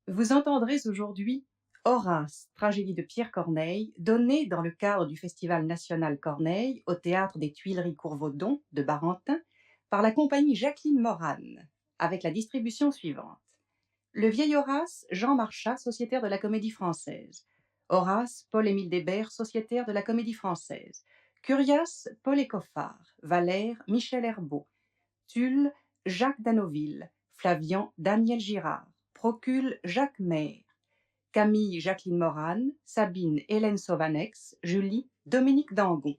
Vous entendrez aujourd'hui Horace, tragédie de Pierre Corneille, donnée dans le cadre du Festival national Corneille au théâtre des Tuileries-Courvaudon de Barentin par la compagnie Jacqueline Morane, avec la distribution suivante. Le vieil Horace, Jean Marchas, sociétaire de la Comédie Française. Horace, Paul-Émile Débert, sociétaire de la Comédie Française. Curias, Paul Écoffard. Valère, Michel Herbeau. Tulle, Jacques Danoville. Flavian, Daniel Girard. Procule, Jacques Maire. Camille, Jacqueline Morane. Sabine, Hélène Sauvanex. Julie, Dominique Dangon.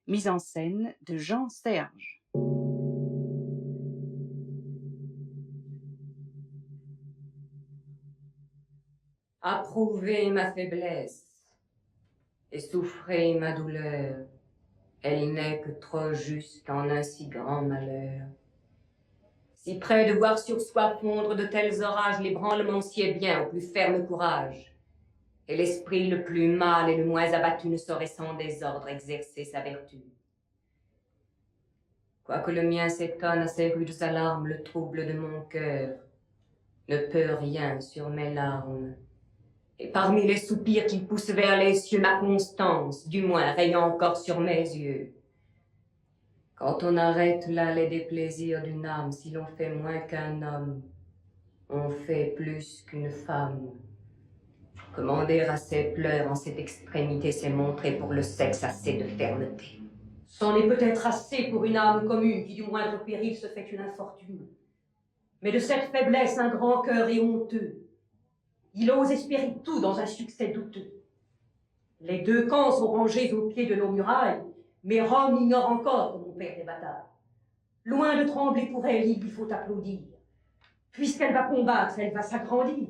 Mise en scène de Jean Serge. Approuvez ma faiblesse et souffrez ma douleur. Elle n'est que trop juste en un si grand malheur. Si près de voir sur soi fondre de tels orages, l'ébranlement sied bien au plus ferme courage. Et l'esprit le plus mâle et le moins abattu ne saurait sans désordre exercer sa vertu. Quoique le mien s'étonne à ces rudes alarmes, le trouble de mon cœur ne peut rien sur mes larmes. Et parmi les soupirs qui poussent vers les cieux, ma constance, du moins, règne encore sur mes yeux. Quand on arrête là les déplaisirs d'une âme, si l'on fait moins qu'un homme, on fait plus qu'une femme. Commander à ses pleurs en cette extrémité, c'est montrer pour le sexe assez de fermeté. C'en est peut-être assez pour une âme commune qui du moindre péril se fait une infortune. Mais de cette faiblesse, un grand cœur est honteux. Il ose espérer tout dans un succès douteux. Les deux camps sont rangés au pied de nos murailles, mais Rome ignore encore que mon père des batailles. Loin de trembler pour elle, il lui faut applaudir. Puisqu'elle va combattre, elle va s'agrandir.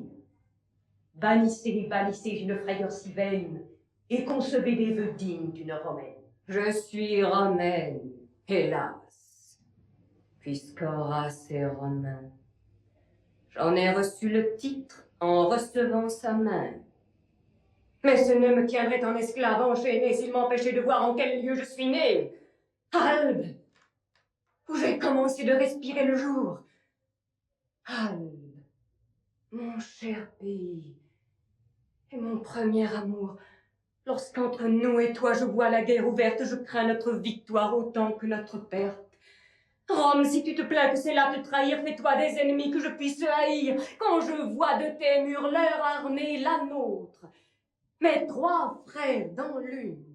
Bannissez une frayeur si vaine, et concevez des vœux dignes d'une romaine. Je suis romaine, hélas, puisqu'Horace est romain. J'en ai reçu le titre en recevant sa main. Mais ce ne me tiendrait en esclave enchaîné s'il m'empêchait de voir en quel lieu je suis né. Albe, où j'ai commencé de respirer le jour. Albe, mon cher pays, et mon premier amour. Lorsqu'entre nous et toi je vois la guerre ouverte, je crains notre victoire autant que notre perte. Rome, si tu te plains que c'est là te trahir, fais-toi des ennemis que je puisse haïr. Quand je vois de tes murs leur armée la nôtre, mes trois frères dans l'une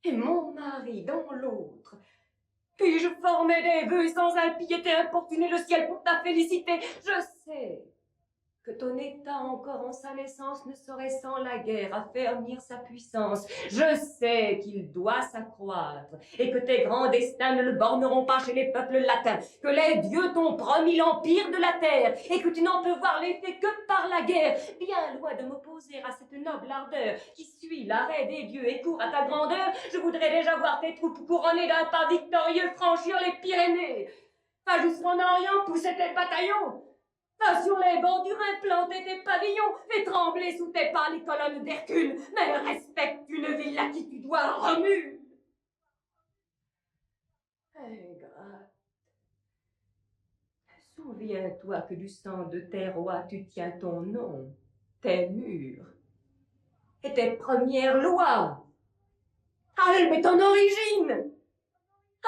et mon mari dans l'autre, puis-je former des vœux sans impiété importuner le ciel pour ta félicité? Je sais que ton état encore en sa naissance ne saurait sans la guerre affermir sa puissance. Je sais qu'il doit s'accroître et que tes grands destins ne le borneront pas chez les peuples latins, que les dieux t'ont promis l'empire de la terre et que tu n'en peux voir l'effet que par la guerre. Bien loin de m'opposer à cette noble ardeur qui suit l'arrêt des dieux et court à ta grandeur, je voudrais déjà voir tes troupes couronnées d'un pas victorieux franchir les Pyrénées. Va jusqu'en Orient, pousser tes bataillons. Va sur les bancs du Rhin, planter tes pavillons, fais trembler sous tes pas les colonnes d'Hercule, mais respecte une ville à qui tu dois Romule. Ingrate, souviens-toi que du sang de tes rois tu tiens ton nom, tes murs et tes premières lois. Albe est ton origine.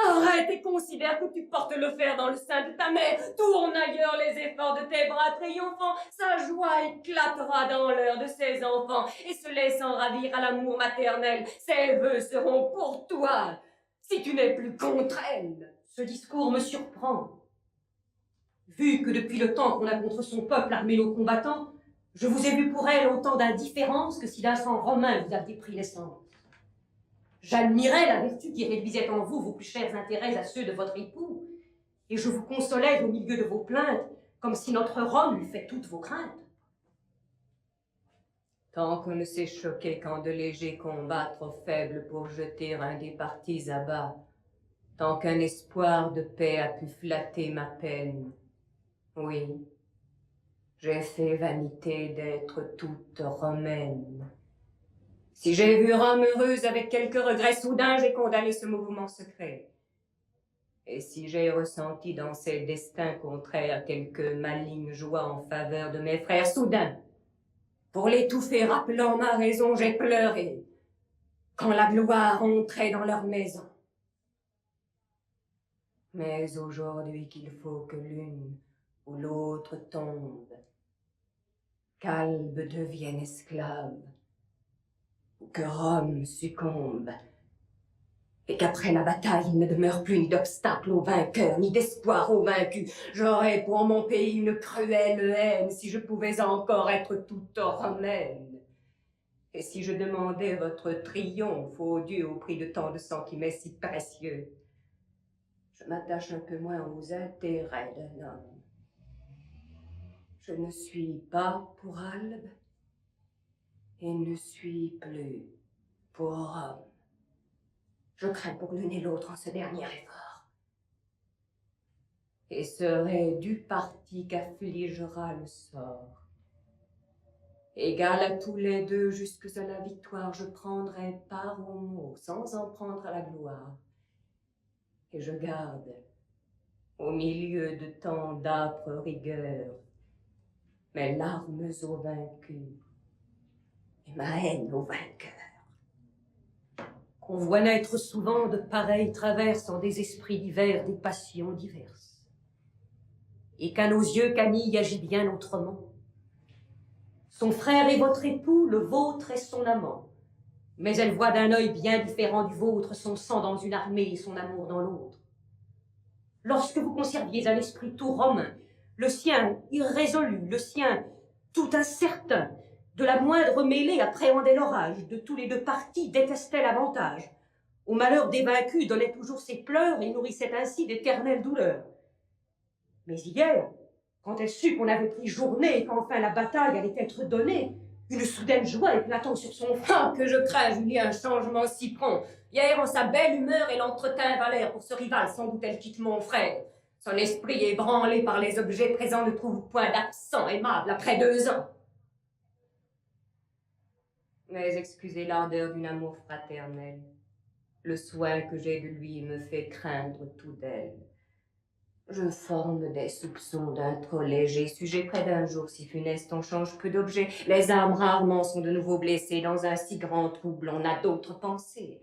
Arrête et considère que tu portes le fer dans le sein de ta mère. Tourne ailleurs les efforts de tes bras triomphants. Sa joie éclatera dans l'heure de ses enfants. Et se laissant ravir à l'amour maternel, ses vœux seront pour toi, si tu n'es plus contre elle. Ce discours me surprend. Vu que depuis le temps qu'on a contre son peuple armé nos combattants, je vous ai vu pour elle autant d'indifférence que si d'un sang romain vous aviez pris naissance. J'admirais la vertu qui réduisait en vous vos plus chers intérêts à ceux de votre époux, et je vous consolais au milieu de vos plaintes, comme si notre Rome eût fait toutes vos craintes. Tant qu'on ne s'est choqué qu'en de légers combats trop faibles pour jeter un des partis à bas, tant qu'un espoir de paix a pu flatter ma peine, oui, j'ai fait vanité d'être toute romaine. Si j'ai vu Rome heureuse avec quelques regrets soudains, j'ai condamné ce mouvement secret. Et si j'ai ressenti dans ces destins contraires quelque maligne joie en faveur de mes frères soudains, Pour l'étouffer, rappelant ma raison, j'ai pleuré quand la gloire entrait dans leur maison. Mais aujourd'hui qu'il faut que l'une ou l'autre tombe, qu'Albe devienne esclave, ou que Rome succombe, et qu'après la bataille, il ne demeure plus ni d'obstacle au vainqueur, ni d'espoir au vaincu. J'aurais pour mon pays une cruelle haine, si je pouvais encore être toute romaine. Et si je demandais votre triomphe au Dieu au prix de tant de sang qui m'est si précieux, je m'attache un peu moins aux intérêts d'un homme. Je ne suis pas pour Albe et ne suis plus pour Rome. Je crains pour l'une et l'autre en ce dernier effort. Et serai du parti qu'affligera le sort. Égal à tous les deux jusque à la victoire, je prendrai part aux maux sans en prendre à la gloire. Et je garde, au milieu de tant d'âpres rigueurs, mes larmes aux vaincus et ma haine aux vainqueurs. On voit naître souvent de pareilles traverses en des esprits divers, des passions diverses. Et qu'à nos yeux, Camille agit bien autrement. Son frère est votre époux, le vôtre est son amant. Mais elle voit d'un œil bien différent du vôtre son sang dans une armée et son amour dans l'autre. Lorsque vous conserviez un esprit tout romain, le sien irrésolu, le sien tout incertain, de la moindre mêlée appréhendait l'orage, de tous les deux partis détestait l'avantage. Au malheur des vaincus donnait toujours ses pleurs et nourrissait ainsi d'éternelles douleurs. Mais hier, quand elle sut qu'on avait pris journée et qu'enfin la bataille allait être donnée, une soudaine joie éclatant sur son front. Que je crains, Julie, un changement si prompt. Hier, en sa belle humeur, elle entretint Valère pour ce rival, sans doute elle quitte mon frère. Son esprit ébranlé par les objets présents ne trouve point d'accent aimable après 2 ans. Mais excusez l'ardeur d'un amour fraternel. Le soin que j'ai de lui me fait craindre tout d'elle. Je forme des soupçons d'un trop léger sujet près d'un jour si funeste, on change peu d'objets. Les âmes rarement sont de nouveau blessées. Dans un si grand trouble, on a d'autres pensées.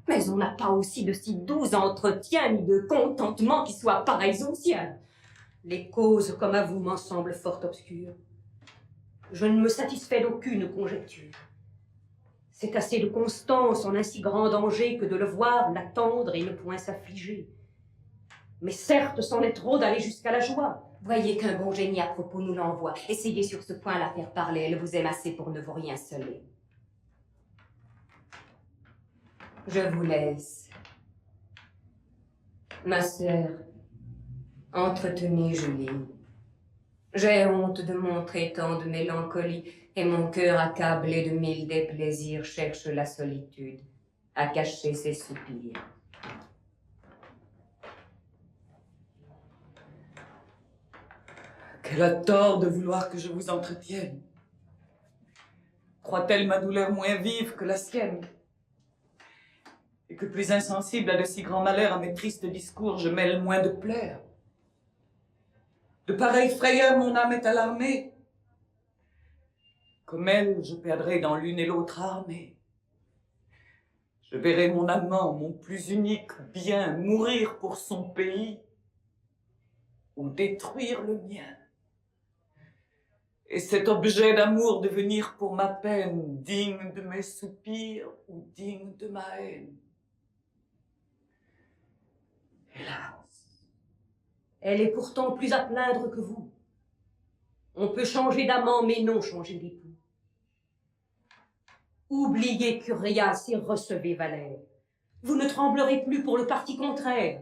Mais on n'a pas aussi de si doux entretiens ni de contentement qui soient pareils aux siens. Les causes, comme à vous, m'en semblent fort obscures. Je ne me satisfais d'aucune conjecture. C'est assez de constance en un si grand danger que de le voir, l'attendre et ne point s'affliger. Mais certes, c'en est trop d'aller jusqu'à la joie. Voyez qu'un bon génie à propos nous l'envoie. Essayez sur ce point la faire parler. Elle vous aime assez pour ne vous rien seller. Je vous laisse. Ma sœur, entretenez Julie. J'ai honte de montrer tant de mélancolie, et mon cœur accablé de 1000 déplaisirs cherche la solitude à cacher ses soupirs. Qu'elle a tort de vouloir que je vous entretienne. Croit-elle ma douleur moins vive que la sienne? Et que plus insensible à de si grands malheurs, à mes tristes discours, je mêle moins de pleurs? De pareilles frayeurs, mon âme est alarmée. Comme elle, je perdrai dans l'une et l'autre armée. Je verrai mon amant, mon plus unique bien, mourir pour son pays ou détruire le mien. Et cet objet d'amour devenir pour ma peine digne de mes soupirs ou digne de ma haine. Hélas. Elle est pourtant plus à plaindre que vous. On peut changer d'amant, mais non changer d'époux. Oubliez Curias et recevez Valère. Vous ne tremblerez plus pour le parti contraire.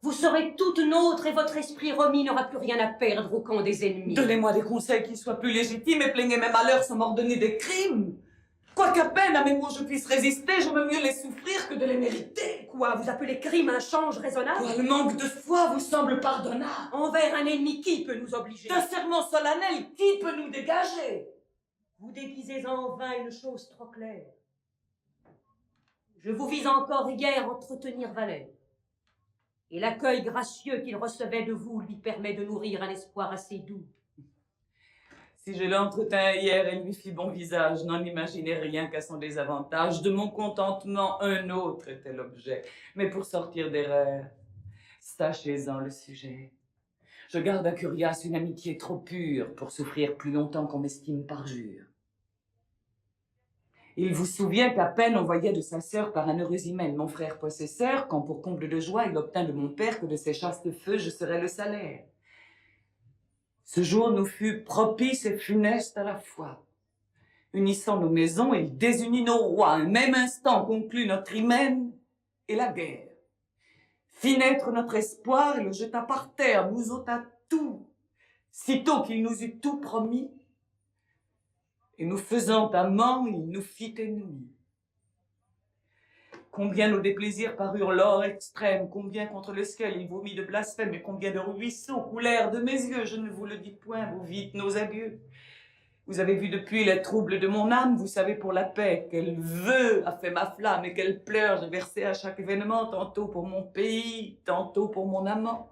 Vous serez toute nôtre et votre esprit remis n'aura plus rien à perdre au camp des ennemis. Donnez-moi des conseils qui soient plus légitimes et plaignez mes malheurs sans m'ordonner des crimes. Quoiqu'à peine à mes mots je puisse résister, je veux mieux les souffrir que de les mériter. Quoi, vous appelez crime un change raisonnable? Quoi, le manque de foi vous semble pardonnable? Envers un ennemi, qui peut nous obliger? D'un serment solennel, qui peut nous dégager? Vous déguisez en vain une chose trop claire. Je vous vis encore hier entretenir Valère. Et l'accueil gracieux qu'il recevait de vous lui permet de nourrir un espoir assez doux. Si je l'entretins hier et lui fis bon visage, n'en imaginez rien qu'à son désavantage. De mon contentement, un autre était l'objet. Mais pour sortir d'erreur, sachez-en le sujet. Je garde à Curias une amitié trop pure pour souffrir plus longtemps qu'on m'estime parjure. Il vous souvient qu'à peine on voyait de sa sœur par un heureux email mon frère possesseur, quand pour comble de joie il obtint de mon père que de ses chastes feux je serais le salaire. Ce jour nous fut propice et funeste à la fois. Unissant nos maisons, il désunit nos rois. Un même instant conclut notre hymen et la guerre. Fit naître notre espoir et le jeta par terre, nous ôta tout, sitôt qu'il nous eut tout promis. Et nous faisant amants, il nous fit ennemis. Combien nos déplaisirs parurent l'or extrême, combien contre le ciel il vomit de blasphème, et combien de ruisseaux coulèrent de mes yeux, je ne vous le dis point, vous vîtes nos adieux. Vous avez vu depuis les troubles de mon âme, vous savez pour la paix, quel vœu a fait ma flamme, et quelles pleurs j'ai versé à chaque événement, tantôt pour mon pays, tantôt pour mon amant.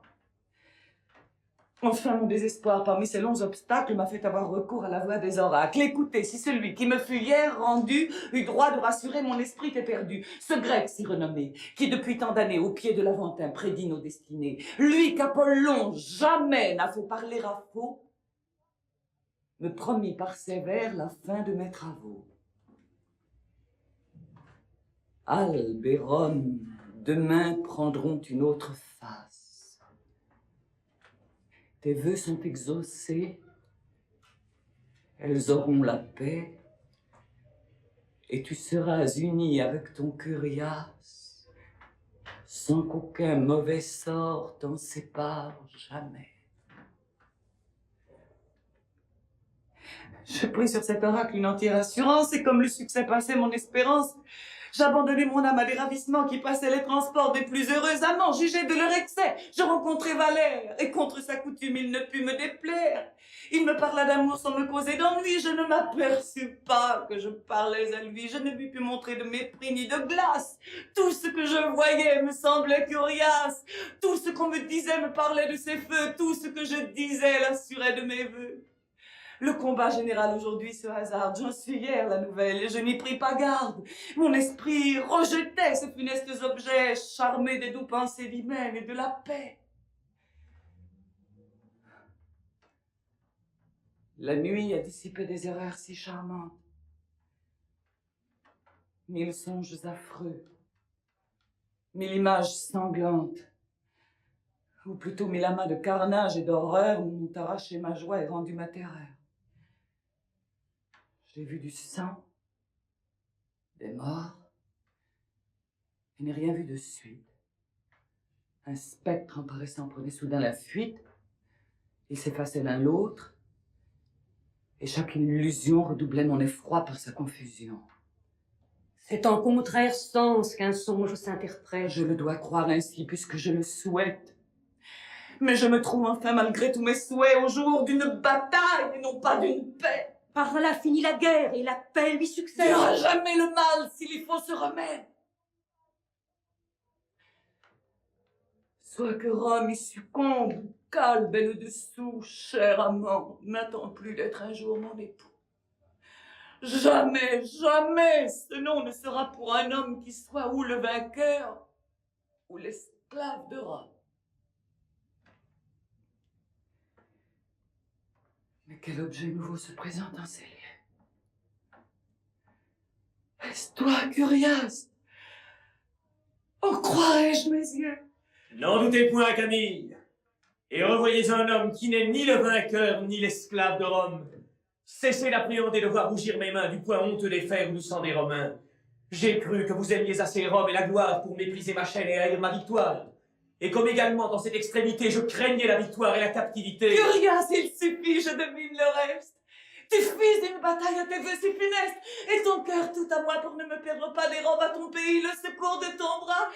Enfin, mon désespoir parmi ces longs obstacles m'a fait avoir recours à la voix des oracles. Écoutez, si celui qui me fut hier rendu eut droit de rassurer mon esprit éperdu, ce grec si renommé, qui depuis tant d'années au pied de l'Aventin prédit nos destinées, lui qu'Apollon jamais n'a fait parler à faux, me promit par ses vers la fin de mes travaux. Albe et Rome demain prendront une autre face. Tes vœux sont exaucés, elles auront la paix, et tu seras uni avec ton Curias, sans qu'aucun mauvais sort t'en sépare jamais. Je pris sur cet oracle une entière assurance, et comme le succès passait mon espérance, j'abandonnai mon âme à des ravissements qui passaient les transports des plus heureux amants. Jugé de leur excès, je rencontrai Valère, et contre sa coutume il ne put me déplaire. Il me parla d'amour sans me causer d'ennui, je ne m'aperçus pas que je parlais à lui, je ne lui pus montrer de mépris ni de glace. Tout ce que je voyais me semblait Curias, tout ce qu'on me disait me parlait de ses feux, tout ce que je disais l'assurait de mes vœux. Le combat général aujourd'hui se hasarde, j'en suis hier la nouvelle, et je n'y pris pas garde. Mon esprit rejetait ces funestes objets, charmé des doux pensées d'hymen et de la paix. La nuit a dissipé des erreurs si charmantes. 1000 songes affreux, 1000 images sanglantes, ou plutôt 1000 amas de carnage et d'horreur m'ont arraché ma joie et rendu ma terreur. J'ai vu du sang, des morts, et n'ai rien vu de suite. Un spectre en paraissant prenait soudain la fuite, ils s'effaçaient l'un l'autre, et chaque illusion redoublait mon effroi par sa confusion. C'est en contraire sens qu'un songe s'interprète. Je le dois croire ainsi puisque je le souhaite. Mais je me trouve enfin, malgré tous mes souhaits, au jour d'une bataille et non pas d'une paix. Par là finit la guerre et la paix lui Il succède. n'y aura jamais le mal s'il y faut se remettre. Soit que Rome y succombe, calme et le dessous, cher amant, n'attends plus d'être un jour mon époux. Jamais, jamais ce nom ne sera pour un homme qui soit ou le vainqueur ou l'esclave de Rome. Mais quel objet nouveau se présente en ces lieux? Est-ce toi, Curias? En croirais-je mes yeux? N'en doutez point, Camille, et revoyez un homme qui n'est ni le vainqueur ni l'esclave de Rome. Cessez d'appréhender de voir rougir mes mains du poids honteux des fers ou du sang des Romains. J'ai cru que vous aimiez assez Rome et la gloire pour mépriser ma chaîne et haïr ma victoire. Et comme également dans cette extrémité, je craignais la victoire et la captivité. Curias, il suffit, je devine le reste. Tu fis une bataille à tes vœux si funestes, et ton cœur tout à moi pour ne me perdre pas des robes à ton pays, le secours de ton bras.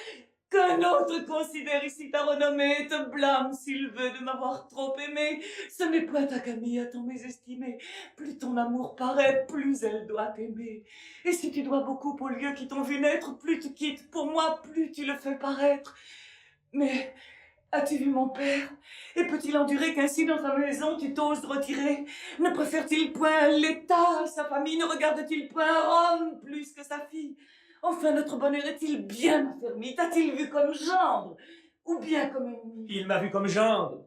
Qu'un autre considère ici ta renommée et te blâme s'il veut de m'avoir trop aimé. Ce n'est point ta Camille à tant mésestimer. Plus ton amour paraît, plus elle doit t'aimer. Et si tu dois beaucoup aux lieux qui t'ont vu naître, plus tu quittes pour moi, plus tu le fais paraître. Mais As-tu vu mon père? Et peut-il endurer qu'ainsi dans sa maison tu t'oses retirer? Ne préfère-t-il point l'État, sa famille? Ne regarde-t-il point Rome plus que sa fille? Enfin, notre bonheur est-il bien affermi? T'a-t-il vu comme gendre ou bien comme ennemi? Il m'a vu comme gendre,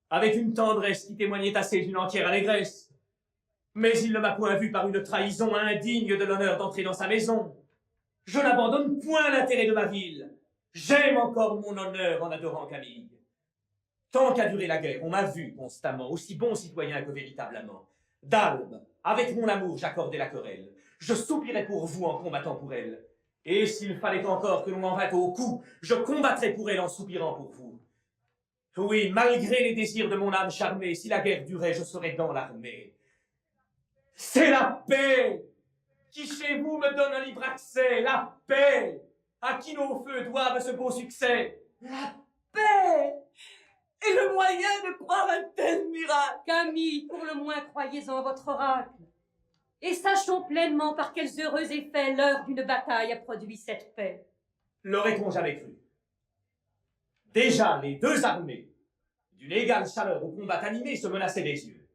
avec une tendresse qui témoignait assez d'une entière allégresse. Mais il ne m'a point vu par une trahison indigne de l'honneur d'entrer dans sa maison. Je n'abandonne point l'intérêt de ma ville. J'aime encore mon honneur en adorant Camille. Tant qu'a duré la guerre, on m'a vu constamment, aussi bon citoyen que véritable amant. D'Albe, avec mon amour, j'accordais la querelle. Je soupirais pour vous en combattant pour elle. Et s'il fallait encore que l'on en vînt au cou, je combattrais pour elle en soupirant pour vous. Oui, malgré les désirs de mon âme charmée, si la guerre durait, je serais dans l'armée. C'est la paix qui chez vous me donne un libre accès, la paix à qui nos feux doivent ce beau succès. La paix est le moyen de croire un tel miracle. Camille, pour le moins, croyez en votre oracle. Et sachons pleinement par quels heureux effets l'heure d'une bataille a produit cette paix. L'aurait-on jamais cru? Déjà, les deux armées, d'une égale chaleur au combat animé, se menaçaient les yeux.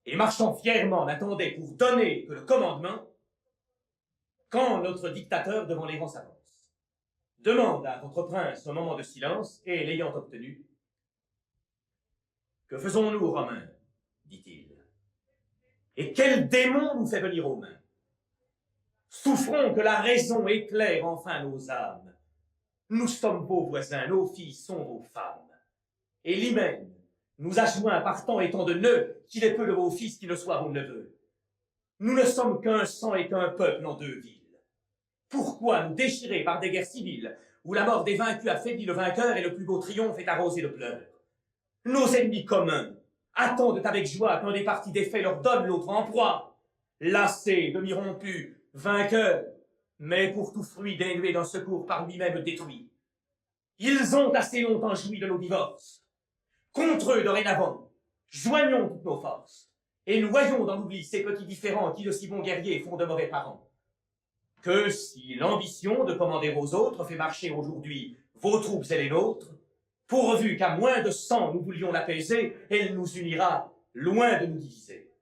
Et marchant fièrement, n'attendaient pour donner que le commandement, quand notre dictateur devant les rangs s'avance. Demande à votre prince un moment de silence, et l'ayant obtenu, « Que faisons-nous, Romains ?» dit-il. « Et quel démon nous fait venir aux mains? Souffrons que la raison éclaire enfin nos âmes. Nous sommes vos voisins, nos filles sont vos femmes. Et l'hymen nous a joints par tant et tant de nœuds qu'il est peu de vos fils qui ne soient vos neveux. Nous ne sommes qu'un sang et qu'un peuple en deux villes. Pourquoi nous déchirer par des guerres civiles où la mort des vaincus affaiblit le vainqueur et le plus beau triomphe est arrosé de pleurs? Nos ennemis communs attendent avec joie qu'un des partis défaits leur donne l'autre en proie. Lassés, demi-rompus, vainqueurs, mais pour tout fruit dénué d'un secours par lui-même détruit. Ils ont assez longtemps joui de nos divorces. Contre eux, dorénavant, joignons toutes nos forces et noyons dans l'oubli ces petits différends qui de si bons guerriers font de mauvais parents. Que si l'ambition de commander aux autres fait marcher aujourd'hui vos troupes et les nôtres, pourvu qu'à moins de 100 nous voulions l'apaiser, elle nous unira loin de nous diviser.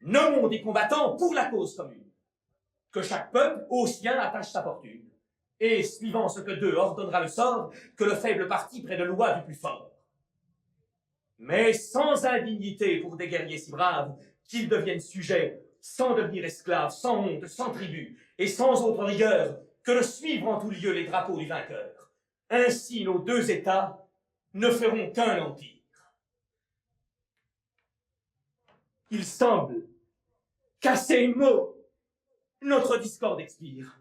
Nommons des combattants pour la cause commune. Que chaque peuple au sien attache sa fortune, et, suivant ce que d'eux ordonnera le sort, que le faible parti prenne loi du plus fort. Mais sans indignité pour des guerriers si braves, qu'ils deviennent sujets, sans devenir esclaves, sans honte, sans tribut, et sans autre rigueur que de suivre en tout lieu les drapeaux du vainqueur. Ainsi nos deux États ne feront qu'un empire. Il semble qu'à ces mots, notre discorde expire.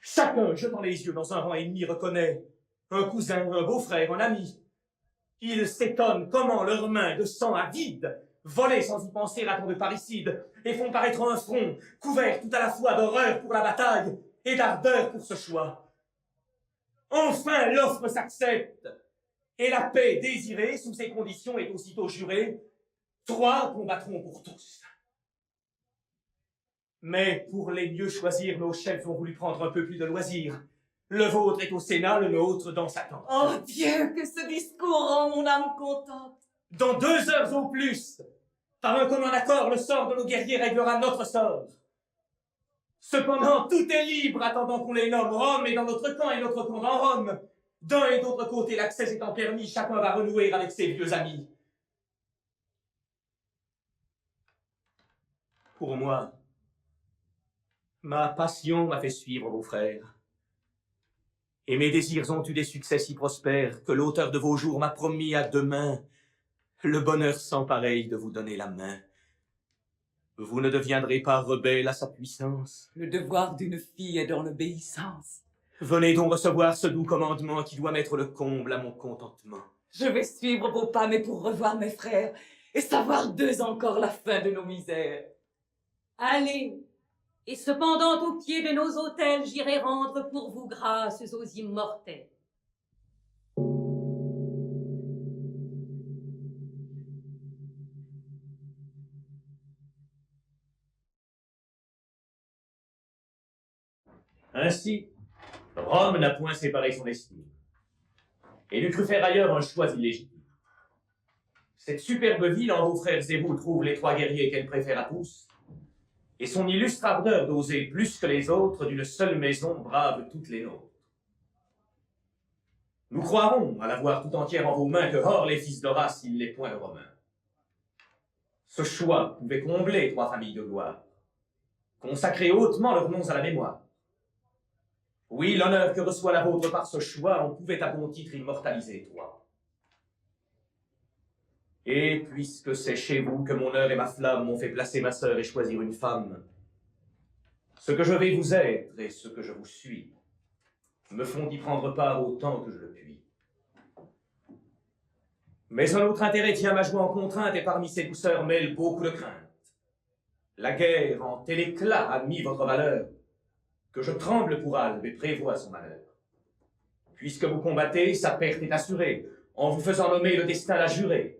Chacun, jetant les yeux dans un rang ennemi, reconnaît un cousin, un beau-frère, un ami. Ils s'étonnent comment leurs mains de sang avide, volées sans y penser à tant de parricides, et font paraître un front couvert tout à la fois d'horreur pour la bataille et d'ardeur pour ce choix. Enfin, l'offre s'accepte, et la paix désirée sous ces conditions est aussitôt jurée. 3 combattront pour tous. Mais pour les mieux choisir, nos chefs ont voulu prendre un peu plus de loisir. Le vôtre est au Sénat, le nôtre dans sa tente. Oh Dieu, que ce discours rend mon âme contente. Dans 2 heures au plus, par un commun accord, le sort de nos guerriers réglera notre sort. Cependant, tout est libre, attendant qu'on les nomme. Rome est dans notre camp et notre camp dans Rome. D'un et d'autre côté, l'accès étant permis, chacun va renouer avec ses vieux amis. Pour moi, ma passion m'a fait suivre vos frères. Et mes désirs ont eu des succès si prospères que l'auteur de vos jours m'a promis à demain le bonheur sans pareil de vous donner la main. Vous ne deviendrez pas rebelle à sa puissance. Le devoir d'une fille est dans l'obéissance. Venez donc recevoir ce doux commandement qui doit mettre le comble à mon contentement. Je vais suivre vos pas, mais pour revoir mes frères et savoir d'eux encore la fin de nos misères. Allez, et cependant au pied de nos autels, j'irai rendre pour vous grâces aux immortels. Ainsi, Rome n'a point séparé son estime. et lui cru faire ailleurs un choix illégitime. Cette superbe ville en vos frères et vous trouve les 3 guerriers qu'elle préfère à tous, et son illustre ardeur d'oser plus que les autres d'une seule maison brave toutes les nôtres. Nous croirons, à la voir tout entière en vos mains, que hors les fils d'Horace, il n'est point de Romains. Ce choix pouvait combler 3 familles de gloire, consacrer hautement leurs noms à la mémoire. Oui, l'honneur que reçoit la vôtre par ce choix, on pouvait à bon titre immortaliser 3. Et puisque c'est chez vous que mon heure et ma flamme m'ont fait placer ma sœur et choisir une femme, ce que je vais vous être et ce que je vous suis me font y prendre part autant que je le puis. Mais un autre intérêt tient ma joie en contrainte et parmi ces douceurs mêle beaucoup de crainte. La guerre en tel éclat a mis votre valeur que je tremble pour Albe et prévois son malheur. Puisque vous combattez, sa perte est assurée. En vous faisant nommer, le destin l'a juré.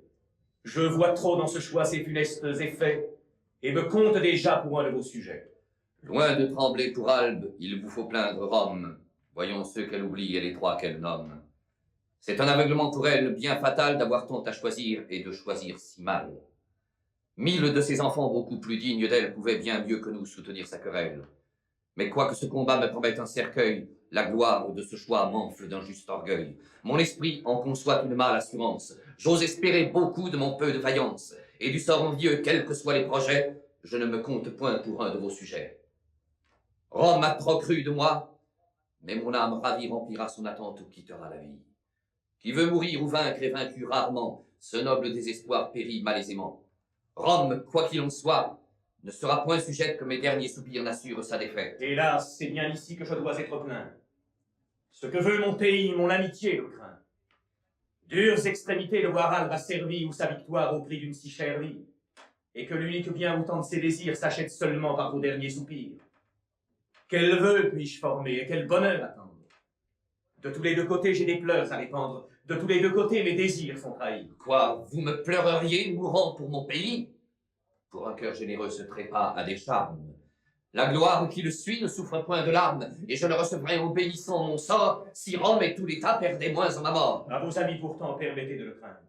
Je vois trop dans ce choix ses funestes effets et me compte déjà pour un de vos sujets. Loin de trembler pour Albe, il vous faut plaindre Rome. Voyons ceux qu'elle oublie et les 3 qu'elle nomme. C'est un aveuglement pour elle bien fatal d'avoir tant à choisir et de choisir si mal. 1000 de ses enfants beaucoup plus dignes d'elle pouvaient bien mieux que nous soutenir sa querelle. Mais quoique ce combat me promette un cercueil, la gloire de ce choix m'enfle d'un juste orgueil. Mon esprit en conçoit une mâle assurance. J'ose espérer beaucoup de mon peu de vaillance. Et du sort envieux, quels que soient les projets, je ne me compte point pour un de vos sujets. Rome a trop cru de moi, mais mon âme ravie remplira son attente ou quittera la vie. Qui veut mourir ou vaincre est vaincu rarement, ce noble désespoir périt malaisément. Rome, quoi qu'il en soit, ne sera point sujette que mes derniers soupirs n'assurent sa défaite. Hélas, c'est bien ici que je dois être plein. Ce que veut mon pays, mon amitié le craint. Dures extrémités de voir Albe asservie ou sa victoire au prix d'une si chère vie, et que l'unique bien où tant de ses désirs s'achète seulement par vos derniers soupirs. Quel vœu puis-je former et quel bonheur attendre? De tous les 2 côtés, j'ai des pleurs à répandre. De tous les 2 côtés, mes désirs sont trahis. Quoi, vous me pleureriez mourant pour mon pays? Pour un cœur généreux se trépas à des charmes. La gloire qui le suit ne souffre point de larmes, et je ne recevrai en bénissant mon sort si Rome et tout l'État perdaient moins en ma mort. À vos amis pourtant, permettez de le craindre.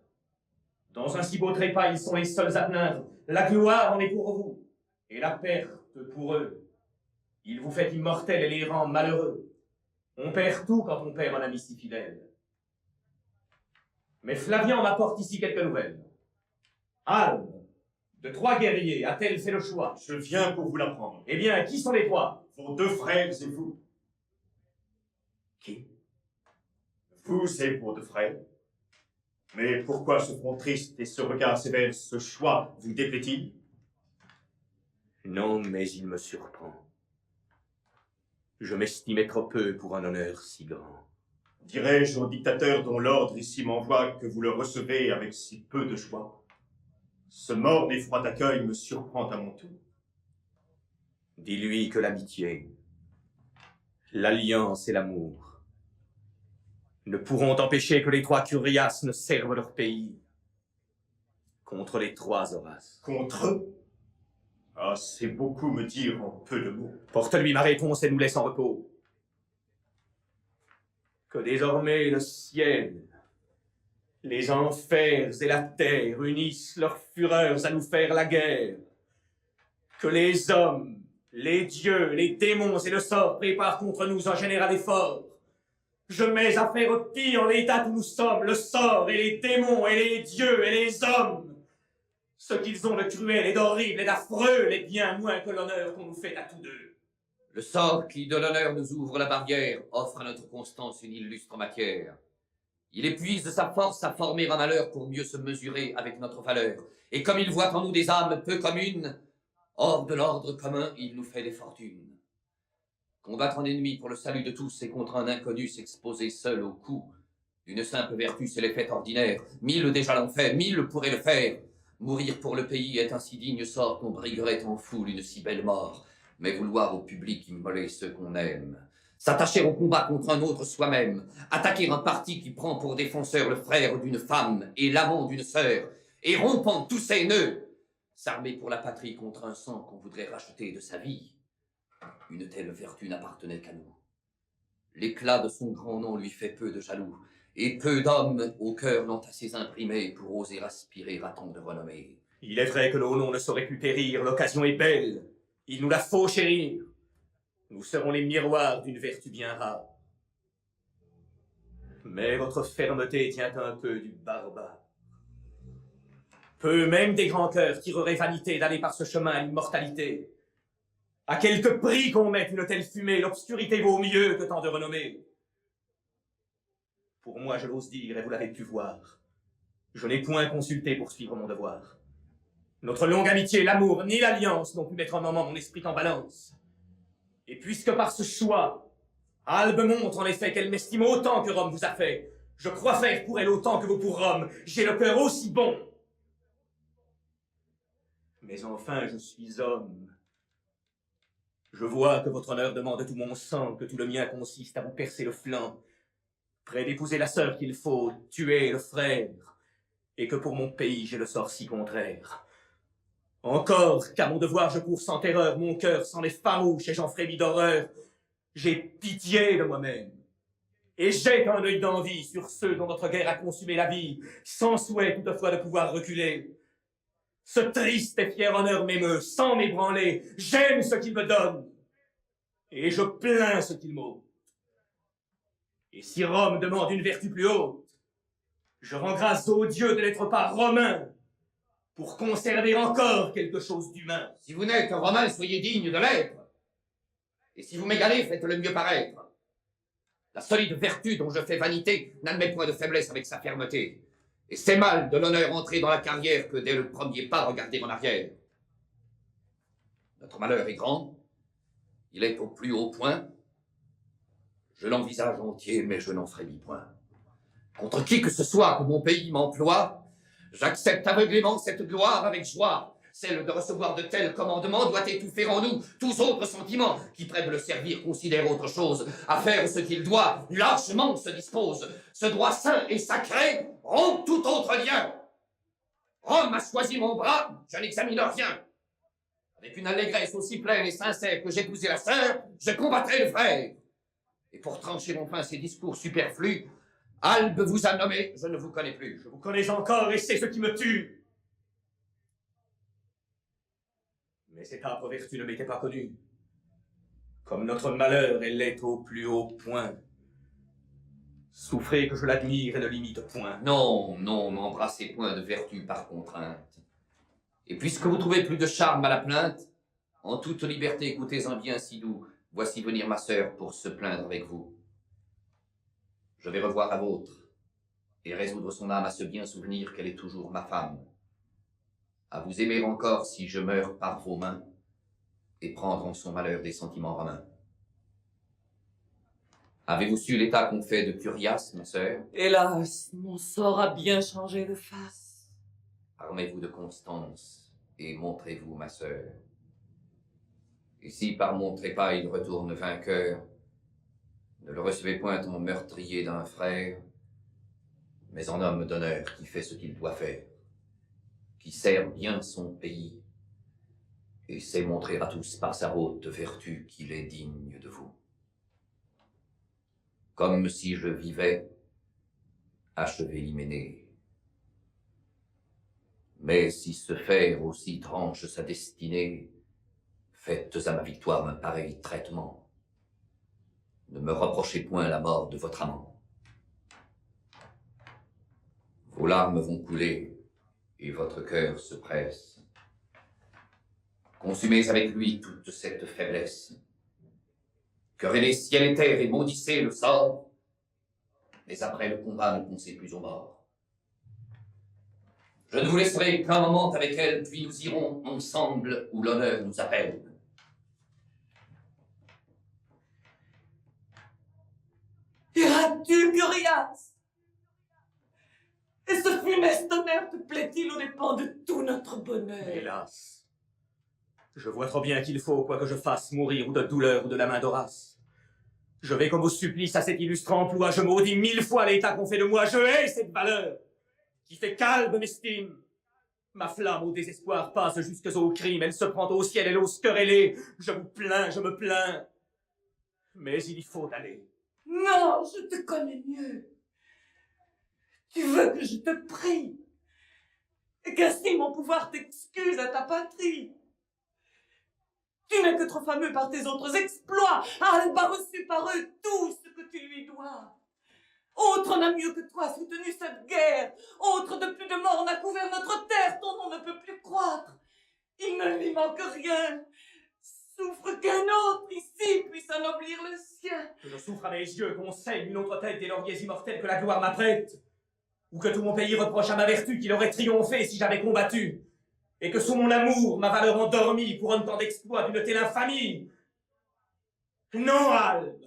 Dans un si beau trépas, ils sont les seuls à plaindre. La gloire en est pour vous, et la perte pour eux. Il vous fait immortel et les rend malheureux. On perd tout quand on perd un ami si fidèle. Mais Flavian m'apporte ici quelques nouvelles. Albe, de 3 guerriers, a-t-elle fait le choix? Je viens pour vous l'apprendre. Eh bien, qui sont les 3? Vos 2 frères et vous. Qui? Vous et vos 2 frères. Mais pourquoi ce front triste et ce regard sévère, ce choix vous déplaît-il? Non, mais il me surprend. Je m'estimais trop peu pour un honneur si grand. Dirais-je au dictateur dont l'ordre ici m'envoie que vous le recevez avec si peu de joie? Ce morne et froid accueil me surprend à mon tour. Dis-lui que l'amitié, l'alliance et l'amour ne pourront empêcher que les 3 Curias ne servent leur pays contre les 3 Horaces. Contre eux? Ah, c'est beaucoup me dire en peu de mots. Porte-lui ma réponse et nous laisse en repos. Que désormais le ciel, les enfers et la terre unissent leurs fureurs à nous faire la guerre. Que les hommes, les dieux, les démons et le sort préparent contre nous un général effort. Je mets à faire pire en l'état où nous sommes, le sort et les démons et les dieux et les hommes. Ce qu'ils ont de cruel et d'horrible et d'affreux les bien moins que l'honneur qu'on nous fait à tous deux. Le sort qui de l'honneur nous ouvre la barrière offre à notre constance une illustre matière. Il épuise sa force à former un malheur pour mieux se mesurer avec notre valeur. Et comme il voit en nous des âmes peu communes, hors de l'ordre commun, il nous fait des fortunes. Combattre un ennemi pour le salut de tous et contre un inconnu s'exposer seul au coup d'une simple vertu, c'est l'effet ordinaire. 1000 déjà l'ont fait, 1000 pourraient le faire. Mourir pour le pays est un si digne sort qu'on briguerait en foule une si belle mort. Mais vouloir au public immoler ceux qu'on aime, s'attacher au combat contre un autre soi-même, attaquer un parti qui prend pour défenseur le frère d'une femme et l'amant d'une sœur, et rompant tous ses nœuds, s'armer pour la patrie contre un sang qu'on voudrait racheter de sa vie. Une telle vertu n'appartenait qu'à nous. L'éclat de son grand nom lui fait peu de jaloux, et peu d'hommes au cœur l'ont assez imprimé pour oser aspirer à tant de renommée. Il est vrai que nos noms ne sauraient plus périr, l'occasion est belle, il nous la faut chérir. Nous serons les miroirs d'une vertu bien rare. Mais votre fermeté tient un peu du barbare. Peu même des grands cœurs tireraient vanité d'aller par ce chemin à l'immortalité. À quelque prix qu'on mette une telle fumée, l'obscurité vaut mieux que tant de renommée. Pour moi, je l'ose dire, et vous l'avez pu voir, je n'ai point consulté pour suivre mon devoir. Notre longue amitié, l'amour, ni l'alliance n'ont pu mettre un moment mon esprit en balance. Et puisque par ce choix, Albe montre en effet qu'elle m'estime autant que Rome vous a fait, je crois faire pour elle autant que vous pour Rome, j'ai le cœur aussi bon. Mais enfin, je suis homme. Je vois que votre honneur demande tout mon sang, que tout le mien consiste à vous percer le flanc, près d'épouser la sœur qu'il faut, tuer le frère, et que pour mon pays j'ai le sort si contraire. Encore qu'à mon devoir je cours sans terreur, mon cœur s'en est farouche et j'en frémis d'horreur. J'ai pitié de moi-même, et jette un œil d'envie sur ceux dont notre guerre a consumé la vie, sans souhait toutefois de pouvoir reculer. Ce triste et fier honneur m'émeut, sans m'ébranler, j'aime ce qu'il me donne, et je plains ce qu'il m'ôte. Et si Rome demande une vertu plus haute, je rends grâce au Dieu de n'être pas romain, pour conserver encore quelque chose d'humain. Si vous n'êtes romain, soyez digne de l'être. Et si vous m'égalez, faites-le mieux paraître. La solide vertu dont je fais vanité n'admet point de faiblesse avec sa fermeté. Et c'est mal de l'honneur entré dans la carrière que dès le premier pas regarder en arrière. Notre malheur est grand, il est au plus haut point. Je l'envisage entier, mais je n'en frémis point. Contre qui que ce soit que mon pays m'emploie, j'accepte aveuglément cette gloire avec joie. Celle de recevoir de tels commandements doit étouffer en nous tous autres sentiments qui, près de le servir, considèrent autre chose. À faire ce qu'il doit, largement se dispose. Ce droit saint et sacré rompt tout autre lien. Rome a choisi mon bras, je n'examine rien. Avec une allégresse aussi pleine et sincère que j'épousais la sœur, je combattrai le frère. Et pour trancher enfin ces discours superflus, Albe vous a nommé, je ne vous connais plus. Je vous connais encore et c'est ce qui me tue. Mais cette âpre vertu ne m'était pas connue. Comme notre malheur, elle l'est au plus haut point. Souffrez que je l'admire et ne l'imite point. Non, non, n'embrassez point de vertu par contrainte. Et puisque vous trouvez plus de charme à la plainte, en toute liberté écoutez un bien si doux. Voici venir ma sœur pour se plaindre avec vous. Je vais revoir la vôtre et résoudre son âme à se bien souvenir qu'elle est toujours ma femme. À vous aimer encore si je meurs par vos mains et prendre en son malheur des sentiments romains. Avez-vous su l'état qu'on fait de Curias, ma sœur? Hélas, mon sort a bien changé de face. Armez-vous de constance et montrez-vous, ma sœur. Et si par mon trépas il retourne vainqueur, ne le recevez point en meurtrier d'un frère, mais en homme d'honneur qui fait ce qu'il doit faire, qui sert bien son pays, et sait montrer à tous par sa haute vertu qu'il est digne de vous. Comme si je vivais, achevez l'hyménée. Mais si ce fer aussi tranche sa destinée, faites à ma victoire un pareil traitement. Ne me reprochez point la mort de votre amant. Vos larmes vont couler, et votre cœur se presse. Consumez avec lui toute cette faiblesse. Querellez ciel et terre et maudissez le sort, mais après le combat ne pensez plus aux morts. Je ne vous laisserai qu'un moment avec elle, puis nous irons ensemble où l'honneur nous appelle. Iras-tu, Curias? Et ce funeste honneur te plaît-il aux dépens de tout notre bonheur? Hélas, je vois trop bien qu'il faut, quoi que je fasse, mourir ou de douleur ou de la main d'Horace. Je vais comme au supplice à cet illustre emploi, je maudis 1000 fois l'état qu'on fait de moi, je hais cette valeur qui fait calme m'estime. Ma flamme au désespoir passe jusque au crime, elle se prend au ciel, elle ose quereller. Je vous plains, je me plains, mais il y faut aller. Non, je te connais mieux. Tu veux que je te prie et qu'ainsi mon pouvoir t'excuse à ta patrie. Tu n'es que trop fameux par tes autres exploits. Albe a reçu par eux tout ce que tu lui dois. Autre n'a mieux que toi soutenu cette guerre. Autre de plus de morts n'a couvert notre terre. Ton nom ne peut plus croître. Il ne lui manque rien. Souffre qu'un autre ici puisse anoblir le sien. Que je souffre à mes yeux, qu'on saigne une autre tête des lauriers immortels que la gloire m'apprête. Ou que tout mon pays reproche à ma vertu qu'il aurait triomphé si j'avais combattu. Et que sous mon amour, ma valeur endormie couronne tant d'exploits d'une telle infamie. Non, Albe.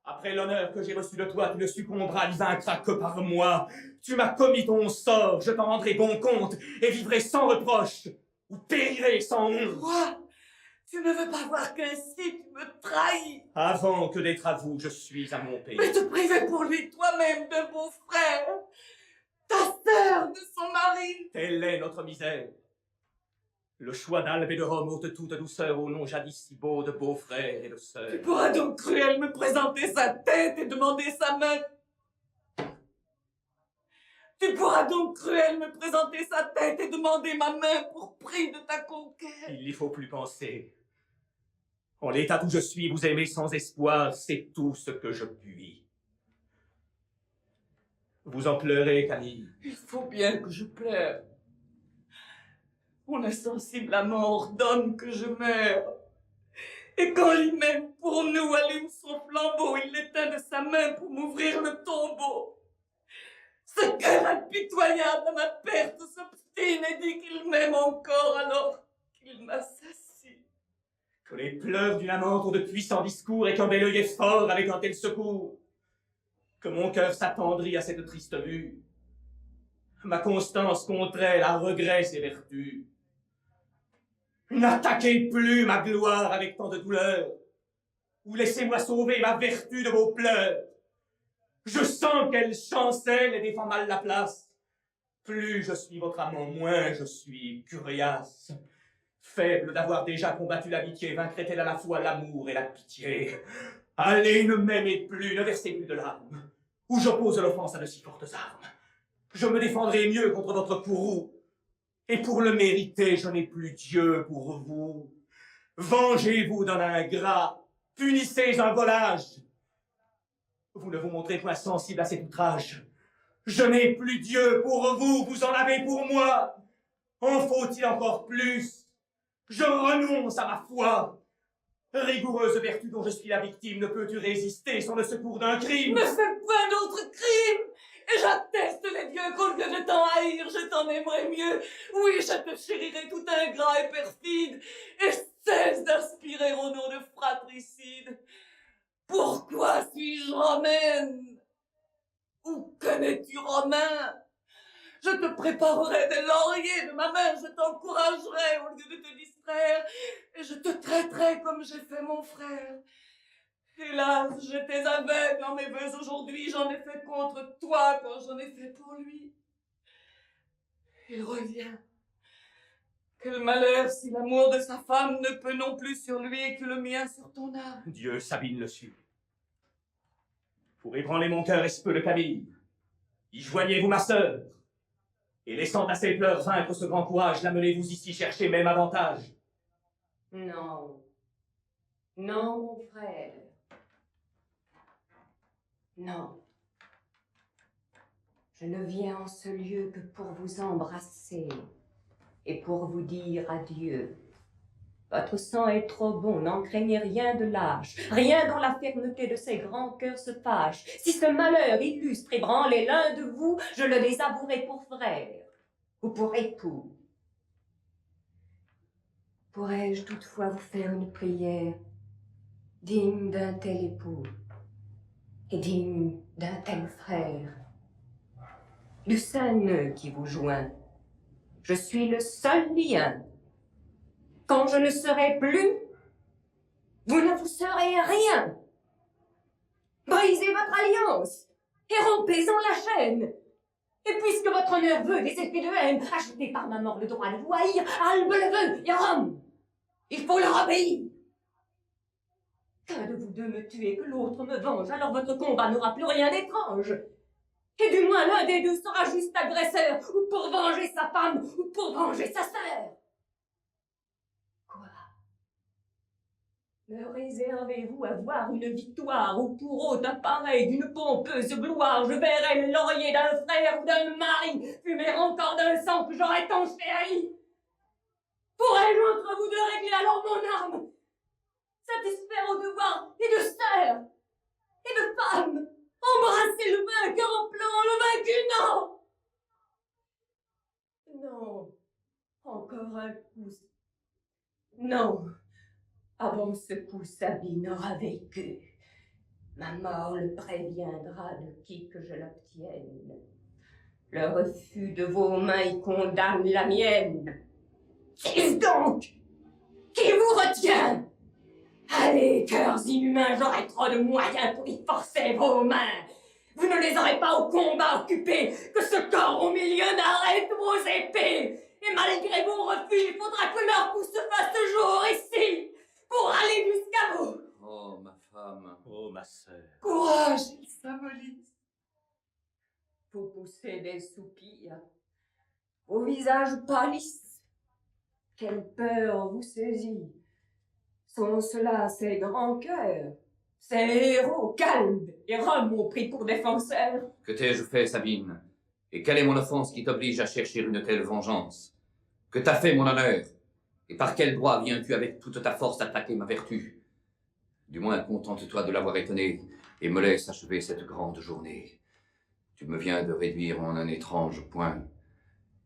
Après l'honneur que j'ai reçu de toi, tu ne succomberas, n'y vaincras que par moi. Tu m'as commis ton sort, je t'en rendrai bon compte, et vivrai sans reproche, ou périrai sans honte. Toi, tu ne veux pas voir qu'ainsi tu me trahis. Avant que d'être à vous, je suis à mon pays. Mais te priver pour lui toi-même d'un beau frère. Ta sœur de son mari. Telle est notre misère. Le choix d'Albe et de Rome ôte toute douceur au nom jadis si beau de beaux-frères et de sœurs. Tu pourras donc cruel me présenter sa tête et demander sa main. Tu pourras donc cruel me présenter sa tête et demander ma main pour prix de ta conquête. Il n'y faut plus penser. En l'état où je suis, vous aimez sans espoir, c'est tout ce que je puis. Vous en pleurez, Camille. Il faut bien que je pleure. Mon insensible amant ordonne que je meure. Et quand lui-même, pour nous, allume son flambeau, il l'éteint de sa main pour m'ouvrir le tombeau. Ce cœur impitoyable à ma perte s'obstine et dit qu'il m'aime encore alors qu'il m'assassine. Que les pleurs d'une amante ont de puissants discours et qu'un bel œil est fort avec un tel secours. Que mon cœur s'attendrit à cette triste vue. Ma constance contre elle a regret ses vertus. N'attaquez plus ma gloire avec tant de douleur, ou laissez-moi sauver ma vertu de vos pleurs. Je sens qu'elle chancelle et défend mal la place. Plus je suis votre amant, moins je suis curiace. Faible d'avoir déjà combattu l'amitié, vaincrait-elle à la fois l'amour et la pitié? Allez, ne m'aimez plus, ne versez plus de larmes, ou j'oppose l'offense à de si fortes armes. Je me défendrai mieux contre votre courroux, et pour le mériter, je n'ai plus Dieu pour vous. Vengez-vous d'un ingrat, punissez un volage. Vous ne vous montrez point sensible à cet outrage. Je n'ai plus Dieu pour vous, vous en avez pour moi. En faut-il encore plus? Je renonce à ma foi. Rigoureuse vertu dont je suis la victime, ne peux-tu résister sans le secours d'un crime? Ne fais point d'autre crime! Et j'atteste les dieux qu'au lieu de t'en haïr, je t'en aimerais mieux. Oui, je te chérirai tout ingrat et perfide, et cesse d'aspirer au nom de fratricide. Pourquoi suis-je romaine? Ou connais-tu romain? Je te préparerai des lauriers de ma main, je t'encouragerai au lieu de te distraire, et je te traiterai comme j'ai fait mon frère. Hélas, j'étais aveugle en mes vœux aujourd'hui, j'en ai fait contre toi quand j'en ai fait pour lui. Il revient. Quel malheur si l'amour de sa femme ne peut non plus sur lui et que le mien sur ton âme. Dieu, Sabine le sut. Pour ébranler mon cœur espeux de Camille, y joignez-vous ma sœur, et laissant à ses pleurs vaincre ce grand courage, l'amenez-vous ici chercher même avantage. Non. Non, mon frère. Non. Je ne viens en ce lieu que pour vous embrasser et pour vous dire adieu. Votre sang est trop bon, n'en craignez rien de lâche, rien dont la fermeté de ces grands cœurs se fâche. Si ce malheur illustre ébranlait l'un de vous, je le désavouerai pour frère ou pour époux. Pourrais-je toutefois vous faire une prière digne d'un tel époux et digne d'un tel frère? Du saint nœud qui vous joint, je suis le seul lien. Quand je ne serai plus, vous ne vous serez rien. Brisez votre alliance et rompez-en la chaîne. Et puisque votre honneur veut des effets de haine, achetez par ma mort le droit de vous haïr, Albe le veut, et Rome, il faut leur obéir. Qu'un de vous deux me tue et que l'autre me venge, alors votre combat n'aura plus rien d'étrange. Et du moins l'un des deux sera juste agresseur, ou pour venger sa femme, ou pour venger sa sœur. Quoi? Me réservez-vous à voir une victoire, ou pour autre appareil d'une pompeuse gloire, je verrai le laurier d'un frère ou d'un mari, fumer encore d'un sang que j'aurais tant chéri. Pourrais-je entre vous deux régler alors mon âme, satisfaire aux devoirs et de sœur, et de femme, embrasser le vainqueur en pleurant le vaincu, non! Non, encore un coup. Non, avant ce coup, Sabine aura vécu. Ma mort le préviendra de qui que je l'obtienne. Le refus de vos mains y condamne la mienne. Qu'est-ce donc qui vous retient? Allez, cœurs inhumains, j'aurai trop de moyens pour y forcer vos mains. Vous ne les aurez pas au combat occupé, que ce corps au milieu n'arrête vos épées. Et malgré vos refus, il faudra que leur coup se fasse jour ici, pour aller jusqu'à vous. Oh, ma femme. Oh, ma sœur. Courage, il s'amollise. Vous poussez des soupirs, vos visages pâlissent. Quelle peur vous saisit? Sont cela ces grands cœurs, ces héros calmes et Rome ont pris pour défenseurs? Que t'ai-je fait, Sabine? Et quelle est mon offense qui t'oblige à chercher une telle vengeance? Que t'a fait mon honneur? Et par quel droit viens-tu avec toute ta force attaquer ma vertu? Du moins, contente-toi de l'avoir étonné et me laisse achever cette grande journée. Tu me viens de réduire en un étrange point.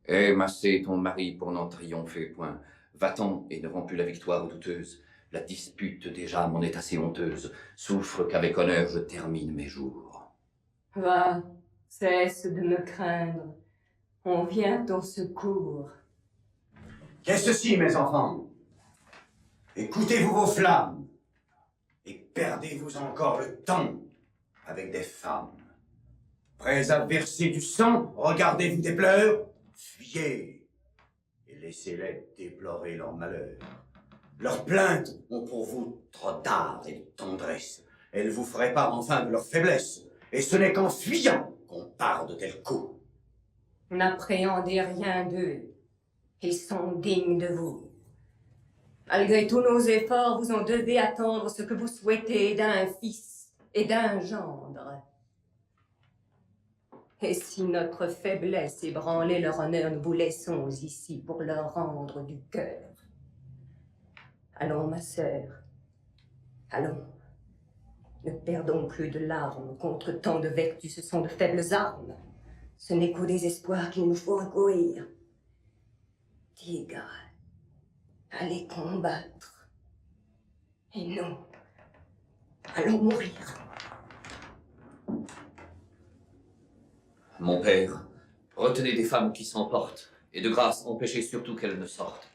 Aie massé ton mari pour n'en triompher point. Va-t'en et ne rends plus la victoire douteuse. La dispute déjà m'en est assez honteuse. Souffre qu'avec honneur je termine mes jours. Va, cesse de me craindre. On vient au secours. Qu'est-ce ceci, mes enfants? Écoutez-vous vos flammes et perdez-vous encore le temps avec des femmes. Prêts à verser du sang, regardez-vous des pleurs, fuyez et laissez-les déplorer leur malheur. Leurs plaintes ont pour vous trop d'art et de tendresse. Elles vous feraient part enfin de leur faiblesse, et ce n'est qu'en fuyant qu'on part de tels coups. N'appréhendez rien d'eux. Ils sont dignes de vous. Malgré tous nos efforts, vous en devez attendre ce que vous souhaitez d'un fils et d'un gendre. Et si notre faiblesse ébranlait leur honneur, nous vous laissons ici pour leur rendre du cœur. Allons, ma sœur, allons. Ne perdons plus de larmes contre tant de vertus, ce sont de faibles armes. Ce n'est qu'au désespoir qu'il nous faut recourir. Tigre, allez combattre. Et nous, allons mourir. Mon père, retenez des femmes qui s'emportent, et de grâce empêchez surtout qu'elles ne sortent.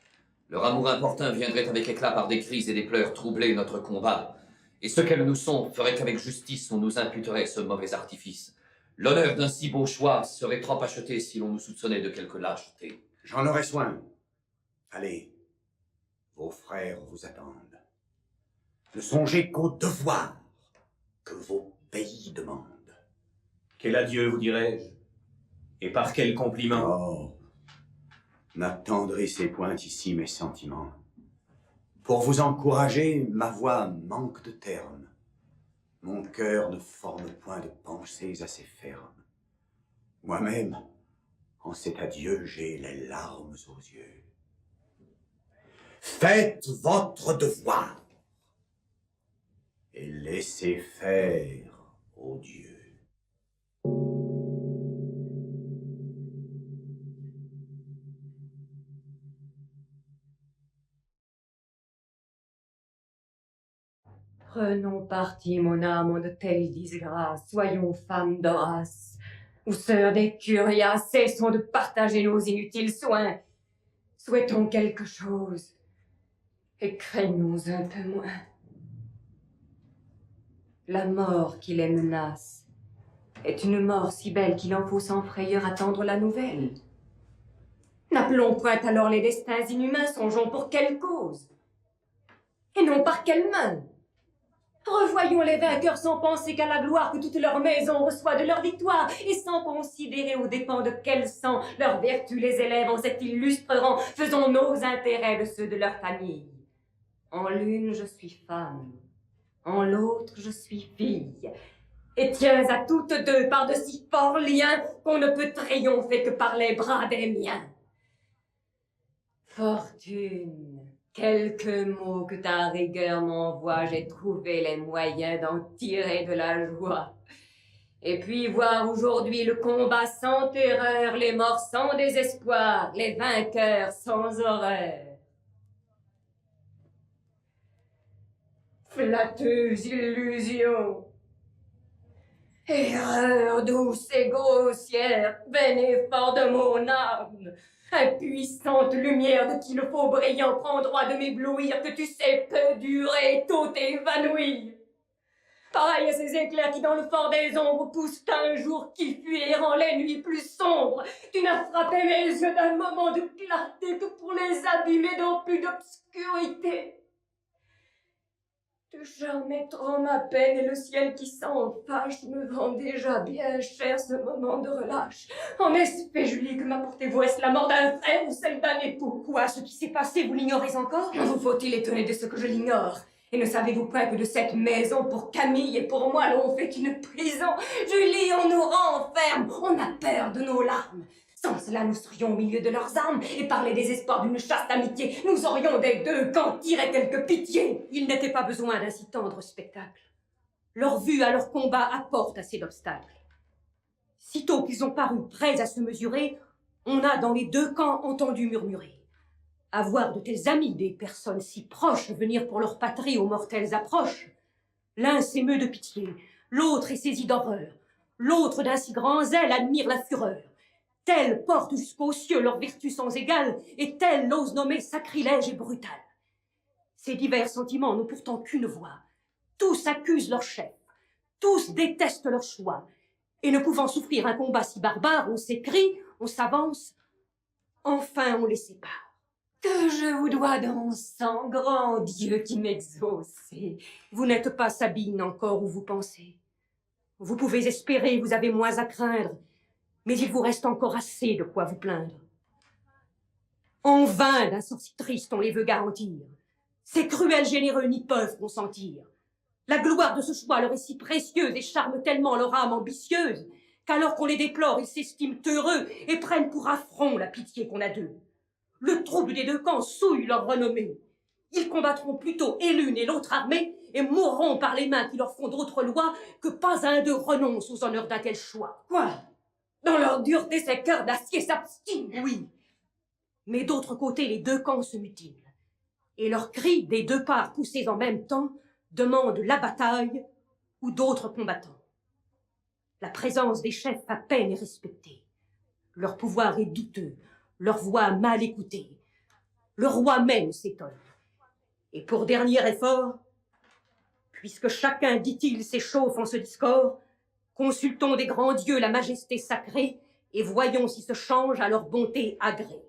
Leur amour importun viendrait avec éclat par des cris et des pleurs troubler notre combat. Et ce qu'elles nous sont ferait qu'avec justice on nous imputerait ce mauvais artifice. L'honneur d'un si beau choix serait trop acheté si l'on nous soupçonnait de quelque lâcheté. J'en aurai soin. Allez, vos frères vous attendent. Ne songez qu'au devoir que vos pays demandent. Quel adieu, vous dirais-je? Et par quel compliment? Oh, n'attendrissez point ici mes sentiments. Pour vous encourager, ma voix manque de termes. Mon cœur ne forme point de pensées assez fermes. Moi-même, en cet adieu, j'ai les larmes aux yeux. Faites votre devoir et laissez faire aux dieux. Prenons parti, mon âme, en de telles disgrâces. Soyons femmes d'Horace, ou sœurs des Curias, cessons de partager nos inutiles soins. Souhaitons quelque chose, et craignons un peu moins. La mort qui les menace est une mort si belle qu'il en faut sans frayeur attendre la nouvelle. N'appelons point alors les destins inhumains, songeons pour quelle cause, et non par quelle main. Revoyons les vainqueurs sans penser qu'à la gloire que toute leur maison reçoit de leur victoire, et sans considérer aux dépens de quel sang leurs vertus les élèvent en cet illustre rang. Faisons nos intérêts de ceux de leur famille. En l'une je suis femme, en l'autre je suis fille, et tiens à toutes deux par de si forts liens qu'on ne peut triompher que par les bras des miens. Fortune, quelques mots que ta rigueur m'envoie, j'ai trouvé les moyens d'en tirer de la joie. Et puis voir aujourd'hui le combat sans terreur, les morts sans désespoir, les vainqueurs sans horreur. Flatteuse illusion, erreur douce et grossière, vain effort de mon âme, impuissante lumière de qui le faux brillant prend droit de m'éblouir, que tu sais peu durer et tout évanouir. Pareil à ces éclairs qui dans le fort des ombres poussent un jour qui fuit errant les nuits plus sombres, tu n'as frappé mes yeux d'un moment de clarté que pour les abîmer dans plus d'obscurité. Tu charmais trop ma peine et le ciel qui s'en fâche me vend déjà bien cher ce moment de relâche. En est-ce fait, Julie, que m'apportez-vous? Est-ce la mort d'un frère ou celle d'un époux? Quoi, ce qui s'est passé, vous l'ignorez encore? Vous faut-il étonner de ce que je l'ignore? Et ne savez-vous point que de cette maison pour Camille et pour moi l'on fait une prison? Julie, on nous renferme, on a peur de nos larmes. Sans cela, nous serions au milieu de leurs armes, et par les désespoirs d'une chaste amitié, nous aurions des deux camps tiré quelque pitié. Il n'était pas besoin d'un si tendre spectacle. Leur vue à leur combat apporte assez d'obstacles. Sitôt qu'ils ont paru prêts à se mesurer, on a dans les deux camps entendu murmurer. À voir de tels amis, des personnes si proches, venir pour leur patrie aux mortelles approches. L'un s'émeut de pitié, l'autre est saisi d'horreur, l'autre d'un si grand zèle admire la fureur. Tel porte jusqu'aux cieux leur vertu sans égale, et tel l'ose nommer sacrilège et brutal. Ces divers sentiments n'ont pourtant qu'une voix. Tous accusent leur chef, tous détestent leur choix, et ne pouvant souffrir un combat si barbare, on s'écrie, on s'avance, enfin on les sépare. Que je vous dois d'encens, grand Dieu qui m'exaucez. Vous n'êtes pas Sabine encore où vous pensez. Vous pouvez espérer, vous avez moins à craindre, mais il vous reste encore assez de quoi vous plaindre. En vain d'un sort si triste on les veut garantir. Ces cruels généreux n'y peuvent consentir. La gloire de ce choix leur est si précieuse et charme tellement leur âme ambitieuse qu'alors qu'on les déplore, ils s'estiment heureux et prennent pour affront la pitié qu'on a d'eux. Le trouble des deux camps souille leur renommée. Ils combattront plutôt et l'une et l'autre armée et mourront par les mains qui leur font d'autres lois que pas un d'eux renonce aux honneurs d'un tel choix. Quoi? Dans leur dureté, ces cœurs d'acier s'abstinent. Oui, mais d'autre côté, les deux camps se mutilent. Et leurs cris, des deux parts poussés en même temps, demandent la bataille ou d'autres combattants. La présence des chefs à peine est respectée. Leur pouvoir est douteux, leur voix mal écoutée. Le roi même s'étonne. Et pour dernier effort, puisque chacun, dit-il, s'échauffe en ce discord, consultons des grands dieux la majesté sacrée et voyons si se change à leur bonté agrée.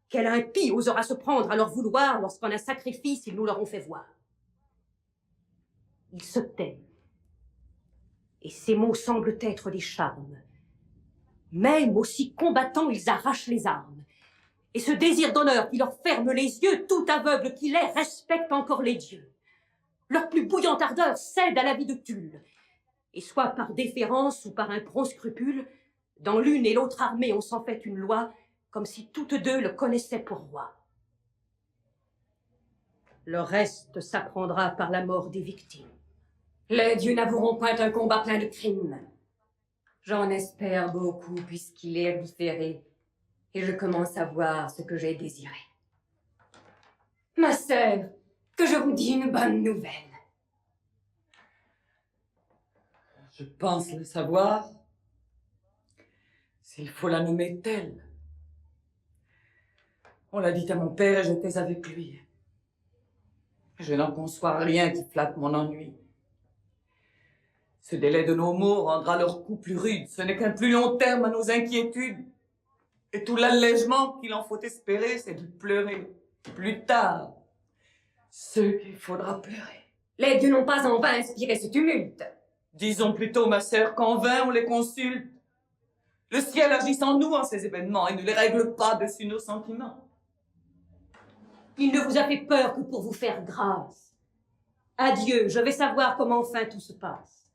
Quel impie osera se prendre à leur vouloir lorsqu'en un sacrifice ils nous leur ont fait voir? Ils se taisent, et ces mots semblent être des charmes. Même aussi combattants, ils arrachent les armes, et ce désir d'honneur qui leur ferme les yeux, tout aveugle qu'il est, respecte encore les dieux. Leur plus bouillante ardeur cède à la vie de Tulle, et soit par déférence ou par un prompt scrupule, dans l'une et l'autre armée on s'en fait une loi, comme si toutes deux le connaissaient pour roi. Le reste s'apprendra par la mort des victimes. Les dieux n'avoueront point un combat plein de crimes. J'en espère beaucoup puisqu'il est différé, et je commence à voir ce que j'ai désiré. Ma sœur, que je vous dis une bonne nouvelle. Je pense le savoir, s'il faut la nommer telle. On l'a dit à mon père et j'étais avec lui. Je n'en conçois rien qui flatte mon ennui. Ce délai de nos mots rendra leur coup plus rude. Ce n'est qu'un plus long terme à nos inquiétudes. Et tout l'allègement qu'il en faut espérer, c'est de pleurer plus tard ce qu'il faudra pleurer. Les dieux n'ont pas en vain inspiré ce tumulte. Disons plutôt, ma sœur, qu'en vain on les consulte. Le ciel agit sans nous en ces événements et ne les règle pas dessus nos sentiments. Il ne vous a fait peur que pour vous faire grâce. Adieu, je vais savoir comment enfin tout se passe.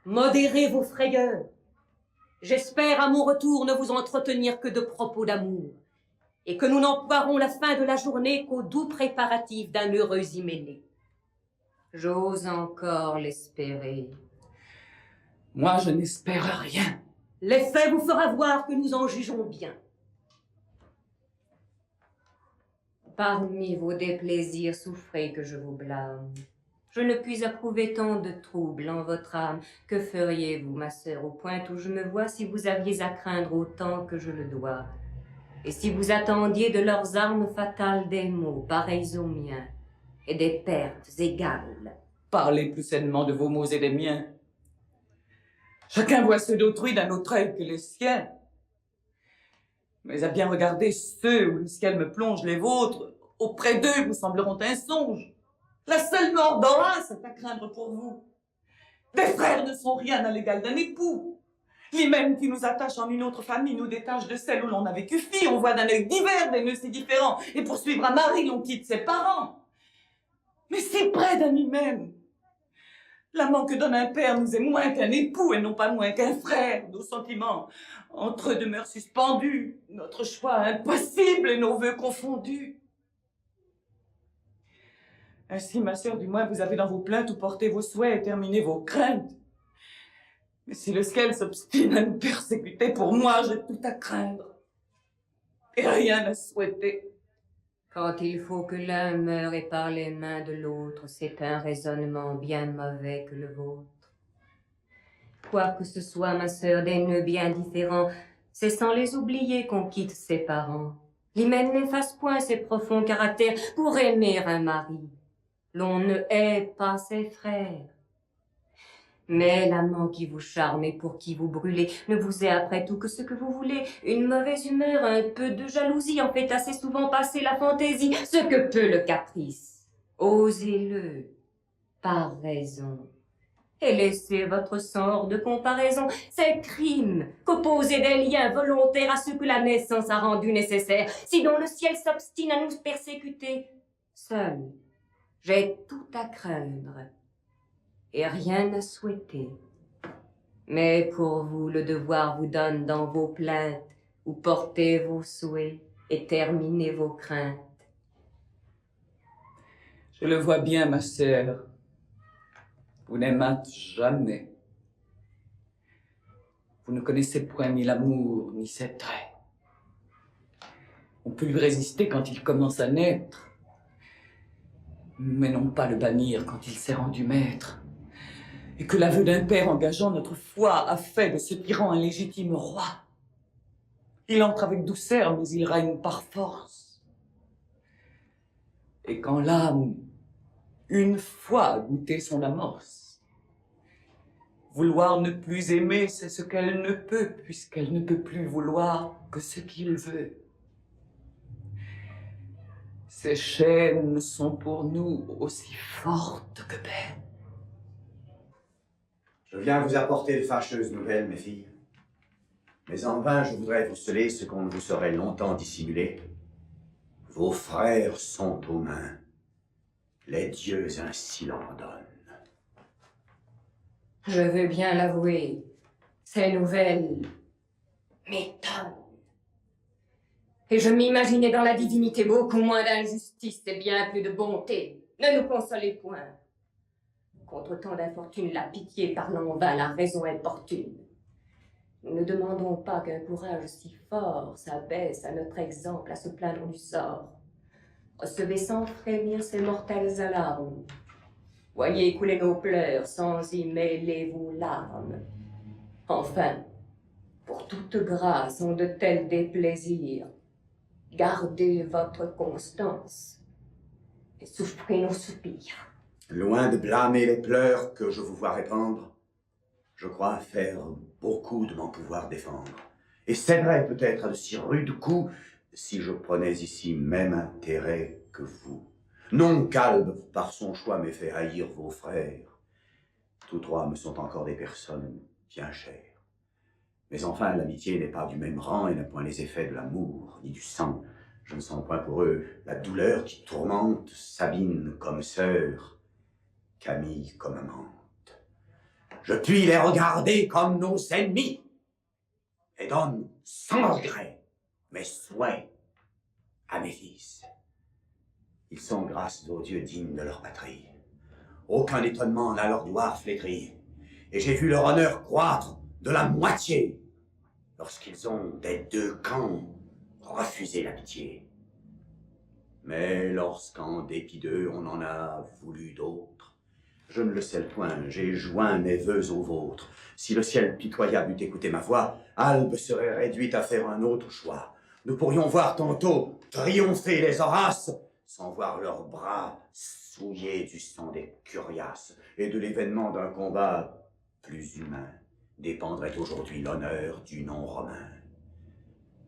Modérez vos frayeurs. J'espère à mon retour ne vous entretenir que de propos d'amour, et que nous n'emploierons la fin de la journée qu'aux doux préparatifs d'un heureux hyménée. J'ose encore l'espérer. Moi, je n'espère rien. L'effet vous fera voir que nous en jugeons bien. Parmi vos déplaisirs, souffrez que je vous blâme. Je ne puis approuver tant de troubles en votre âme. Que feriez-vous, ma sœur, au point où je me vois, si vous aviez à craindre autant que je le dois? Et si vous attendiez de leurs armes fatales des maux pareils aux miens, et des pertes égales? Parlez plus sainement de vos mots et des miens. Chacun voit ceux d'autrui d'un autre œil que les siens. Mais à bien regarder ceux où le ciel me plonge, les vôtres, auprès d'eux vous sembleront un songe. La seule mort d'Horace est à craindre pour vous. Des frères ne sont rien à l'égal d'un époux. L'hymen qui nous attache en une autre famille nous détache de celle où l'on a vécu fille. On voit d'un œil divers des nœuds si différents. Et pour suivre un mari, l'on quitte ses parents. Mais si près d'un hymen, l'amant que donne un père nous est moins qu'un époux et non pas moins qu'un frère. Nos sentiments entre eux demeurent suspendus, notre choix impossible et nos vœux confondus. Ainsi, ma sœur, du moins, vous avez dans vos plaintes où portez vos souhaits et terminez vos craintes. Mais si le ciel s'obstine à nous persécuter, pour moi, j'ai tout à craindre et rien à souhaiter. Quand il faut que l'un meure et par les mains de l'autre, c'est un raisonnement bien mauvais que le vôtre. Quoi que ce soit, ma sœur, des nœuds bien différents, c'est sans les oublier qu'on quitte ses parents. L'hymen n'efface point ses profonds caractères pour aimer un mari. L'on ne hait pas ses frères. Mais l'amant qui vous charme et pour qui vous brûlez ne vous est après tout que ce que vous voulez. Une mauvaise humeur, un peu de jalousie en fait assez souvent passer la fantaisie, ce que peut le caprice. Osez-le, par raison, et laissez votre sang hors de comparaison. C'est crime qu'opposer des liens volontaires à ceux que la naissance a rendus nécessaires, si dont le ciel s'obstine à nous persécuter. Seul, j'ai tout à craindre et rien à souhaiter. Mais pour vous, le devoir vous donne dans vos plaintes où portez vos souhaits et terminez vos craintes. Je le vois bien, ma sœur. Vous n'aimâtes jamais. Vous ne connaissez point ni l'amour, ni ses traits. On peut lui résister quand il commence à naître, mais non pas le bannir quand il s'est rendu maître. Et que l'aveu d'un père engageant notre foi a fait de ce tyran un légitime roi. Il entre avec douceur, mais il règne par force. Et quand l'âme, une fois goûté son amorce, vouloir ne plus aimer, c'est ce qu'elle ne peut, puisqu'elle ne peut plus vouloir que ce qu'il veut. Ces chaînes sont pour nous aussi fortes que belles. Je viens vous apporter de fâcheuses nouvelles, mes filles. Mais en vain, je voudrais vous sceller ce qu'on ne vous saurait longtemps dissimulé. Vos frères sont aux mains. Les dieux ainsi l'ordonnent. Je veux bien l'avouer, ces nouvelles m'étonnent. Et je m'imaginais dans la divinité beaucoup moins d'injustice et bien plus de bonté. Ne nous consolez point. Contre tant d'infortune, la pitié parlant en vain, la raison importune. Nous ne demandons pas qu'un courage si fort s'abaisse à notre exemple à se plaindre du sort. Recevez sans frémir ces mortelles alarmes. Voyez couler nos pleurs sans y mêler vos larmes. Enfin, pour toute grâce en de tels déplaisirs, gardez votre constance et souffrez nos soupirs. Loin de blâmer les pleurs que je vous vois répandre, je crois faire beaucoup de mon pouvoir défendre, et céderais peut-être à de si rudes coups si je prenais ici même intérêt que vous. Non qu'Albe, par son choix, m'ait fait haïr vos frères. Tous trois me sont encore des personnes bien chères. Mais enfin, l'amitié n'est pas du même rang et n'a point les effets de l'amour, ni du sang. Je ne sens point pour eux la douleur qui tourmente Sabine comme sœur, Camille comme amante. Je puis les regarder comme nos ennemis et donne sans regret mes souhaits à mes fils. Ils sont, grâce aux dieux, dignes de leur patrie. Aucun étonnement n'a leur gloire flétrie, et j'ai vu leur honneur croître de la moitié lorsqu'ils ont, des deux camps, refusé la pitié. Mais lorsqu'en dépit d'eux, on en a voulu d'autres, je ne le sais point, j'ai joint mes vœux aux vôtres. Si le ciel pitoyable eût écouté ma voix, Albe serait réduite à faire un autre choix. Nous pourrions voir tantôt triompher les Horaces, sans voir leurs bras souillés du sang des curiaces, et de l'événement d'un combat plus humain dépendrait aujourd'hui l'honneur du nom romain.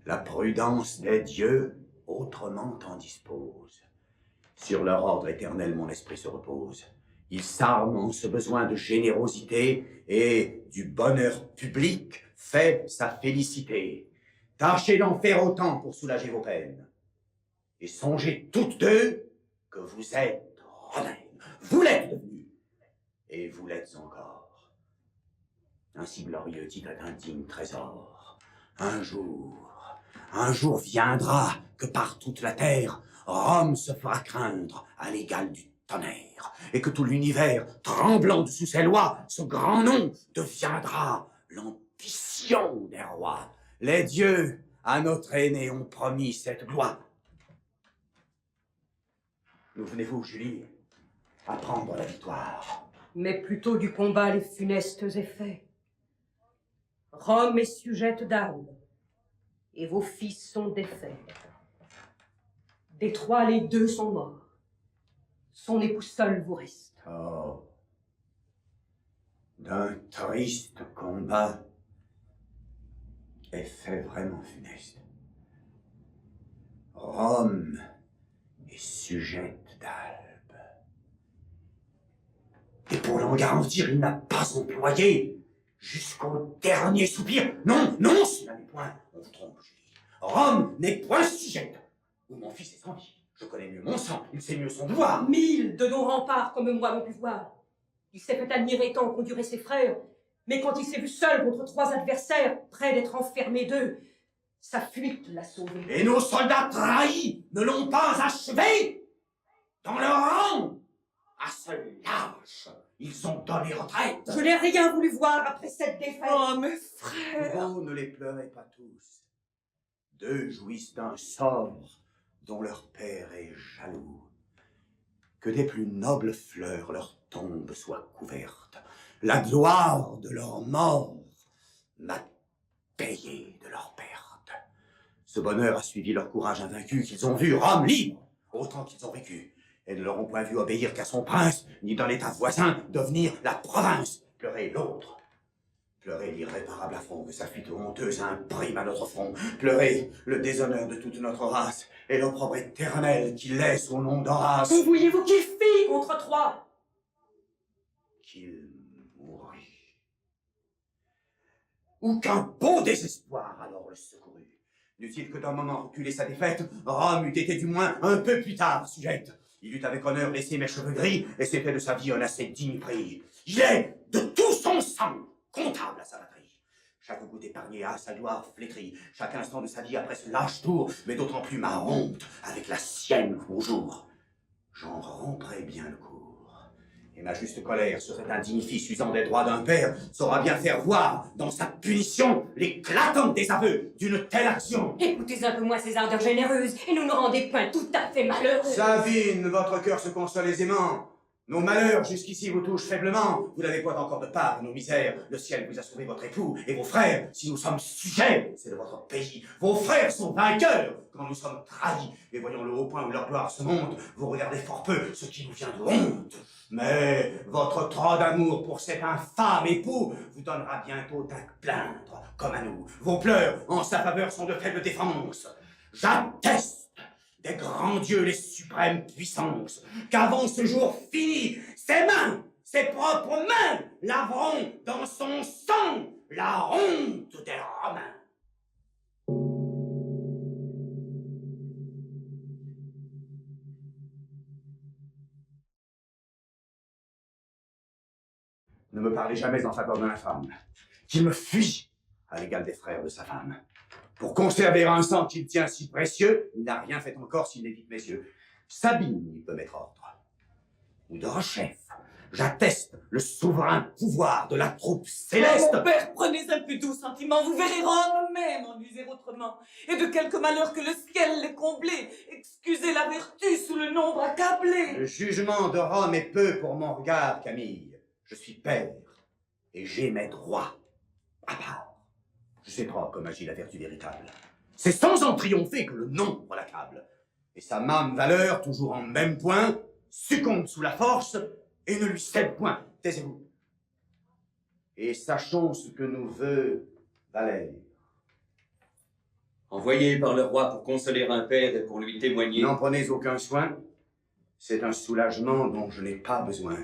La prudence des dieux autrement en dispose. Sur leur ordre éternel mon esprit se repose. Ils s'arment en ce besoin de générosité, et du bonheur public fait sa félicité. Tâchez d'en faire autant pour soulager vos peines. Et songez toutes deux que vous êtes romaines. Vous l'êtes devenus, et vous l'êtes encore. Ainsi glorieux dit un digne trésor. Un jour viendra que par toute la terre, Rome se fera craindre à l'égal du tonnerre, et que tout l'univers, tremblant sous ses lois, ce grand nom deviendra l'ambition des rois. Les dieux, à notre aîné, ont promis cette gloire. Nous venez-vous, Julie, apprendre la victoire? Mais plutôt du combat les funestes effets. Rome est sujette d'Albe, et vos fils sont défaits. Des trois, les deux sont morts. Son époux seul vous reste. Oh, d'un triste combat, effet vraiment funeste. Rome est sujette d'Albe. Et pour l'en garantir, il n'a pas employé jusqu'au dernier soupir. Non, non, cela n'est point. On vous trompe, Julie. Rome n'est point sujette. Où mon fils est sans vie. Je connais mieux mon sang, il sait mieux son devoir. 1000 de nos remparts comme moi l'ont pu voir. Il s'est fait admirer tant qu'ont duré ses frères, mais quand il s'est vu seul contre 3 adversaires, près d'être enfermé d'eux, sa fuite l'a sauvé. Et nos soldats trahis ne l'ont pas achevé. Dans leur rang, à ce lâche, ils ont donné retraite. Je n'ai rien voulu voir après cette défaite. Oh, mes frères! Oh, ne les pleurez pas tous. Deux jouissent d'un sort dont leur père est jaloux. Que des plus nobles fleurs leur tombe soit couverte. La gloire de leur mort m'a payé de leur perte. Ce bonheur a suivi leur courage invaincu, qu'ils ont vu Rome libre, autant qu'ils ont vécu, et ne leur ont point vu obéir qu'à son prince, ni dans l'état voisin devenir la province. Pleurer l'autre. Pleurer l'irréparable affront que sa fuite honteuse imprime à notre front. Pleurer le déshonneur de toute notre race et l'opprobre éternel qu'il laisse au nom d'Horace. Où vouliez-vous qu'il fît contre 3? Qu'il mourut. Ou qu'un beau désespoir alors le secourut. N'eût-il que d'un moment reculé sa défaite, Rome eût été du moins un peu plus tard sujette. Il eût avec honneur laissé mes cheveux gris et s'est fait de sa vie un assez digne prix. Il est de tout son sang comptable à sa patrie. Chaque goutte épargnée a sa gloire flétrie. Chaque instant de sa vie après ce lâche tour, mais d'autant plus ma honte avec la sienne au jour. J'en romprai bien le cours. Et ma juste colère sur cet indigne fils usant des droits d'un père saura bien faire voir dans sa punition l'éclatant désaveu d'une telle action. Écoutez un peu moins ces ardeurs généreuses et nous ne rendez point tout à fait malheureux. Sabine, votre cœur se console aisément. Nos malheurs jusqu'ici vous touchent faiblement. Vous n'avez point encore de part de nos misères. Le ciel vous a sauvé votre époux et vos frères. Si nous sommes sujets, c'est de votre pays. Vos frères sont vainqueurs quand nous sommes trahis. Et voyons le haut point où leur gloire se monte, vous regardez fort peu ce qui nous vient de honte. Mais votre trop d'amour pour cet infâme époux vous donnera bientôt à plaindre, comme à nous. Vos pleurs en sa faveur sont de faible défense. J'atteste des grands dieux les suprêmes suprême puissance, qu'avant ce jour fini, ses mains, ses propres mains, laveront dans son sang la honte des Romains. Ne me parlez jamais en faveur d'un infâme, qu'il me fuit à l'égal des frères de sa femme. Pour conserver un sang qu'il tient si précieux, il n'a rien fait encore s'il n'évite mes yeux. Sabine, il peut mettre ordre. Ou de Rochef, j'atteste le souverain pouvoir de la troupe céleste. Oh, mon père, prenez un plus doux sentiment, vous verrez Rome même en user autrement, et de quelque malheur que le ciel l'ait comblé, excusez la vertu sous le nombre accablé. Le jugement de Rome est peu pour mon regard, Camille. Je suis père, et j'ai mes droits à part. Je sais pas comme agit la vertu véritable. C'est sans en triompher que le nombre l'accable. Et sa même valeur, toujours en même point, succombe sous la force et ne lui cède point. Taisez-vous. Et sachons ce que nous veut Valère. Envoyé par le roi pour consoler un père et pour lui témoigner. N'en prenez aucun soin. C'est un soulagement dont je n'ai pas besoin.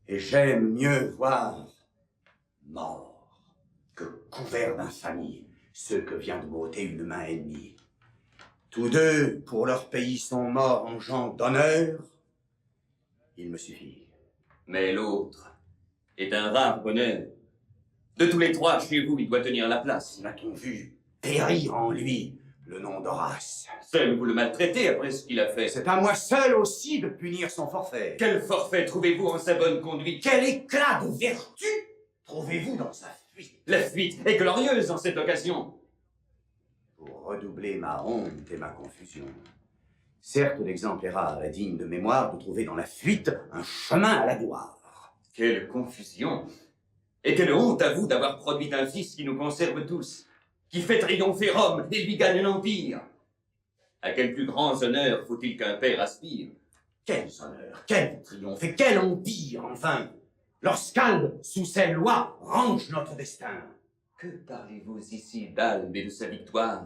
Et j'aime mieux voir mort que couvert d'infamie ceux que vient de m'ôter une main ennemie. Tous deux, pour leur pays, sont morts en gens d'honneur. Il me suffit. Mais l'autre est un rare bonheur. De tous les trois, chez vous, il doit tenir la place. N'a-t-on vu périr en lui le nom d'Horace? Seul vous le maltraitez après ce qu'il a fait. C'est à moi seul aussi de punir son forfait. Quel forfait trouvez-vous en sa bonne conduite? Quel éclat de vertu trouvez-vous dans sa fuite? La fuite est glorieuse en cette occasion. Pour redoubler ma honte et ma confusion. Certes, l'exemple est rare et digne de mémoire de trouver dans la fuite un chemin à la gloire. Quelle confusion! Et quelle honte à vous d'avoir produit un fils qui nous conserve tous, qui fait triompher Rome et lui gagne l'Empire. À quels plus grands honneurs faut-il qu'un père aspire? Quels honneurs, quel triomphe et quel empire, enfin, lorsqu'Albe, sous ses lois, range notre destin. Que parlez-vous ici d'Albe et de sa victoire?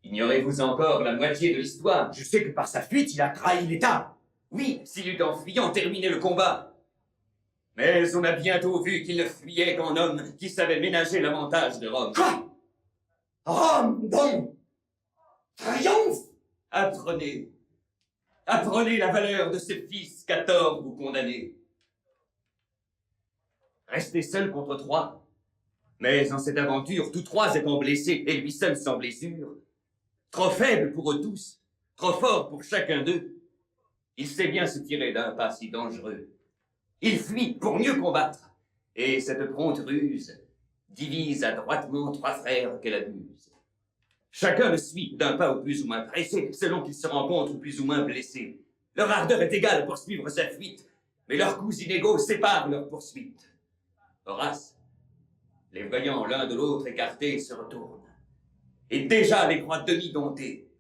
Ignorez-vous encore la moitié de l'histoire? Je sais que par sa fuite, il a trahi l'État. Oui, s'il eût en fuyant terminé le combat. Mais on a bientôt vu qu'il ne fuyait qu'en homme qui savait ménager l'avantage de Rome. Quoi? Rome, donc, triomphe? Apprenez. Apprenez la valeur de ce fils qu'à tort vous condamnez. Restez seul contre trois. Mais en cette aventure, tous trois étant blessés et lui seul sans blessure, trop faible pour eux tous, trop fort pour chacun d'eux, il sait bien se tirer d'un pas si dangereux. Il fuit pour mieux combattre, et cette prompte ruse divise adroitement trois frères qu'elle abuse. Chacun le suit d'un pas au plus ou moins pressé, selon qu'il se rencontre plus ou moins blessé. Leur ardeur est égale pour suivre sa fuite, mais leurs coups inégaux séparent leur poursuite. Horace, les voyant l'un de l'autre écartés, se retourne, et déjà les croit demi-domptés.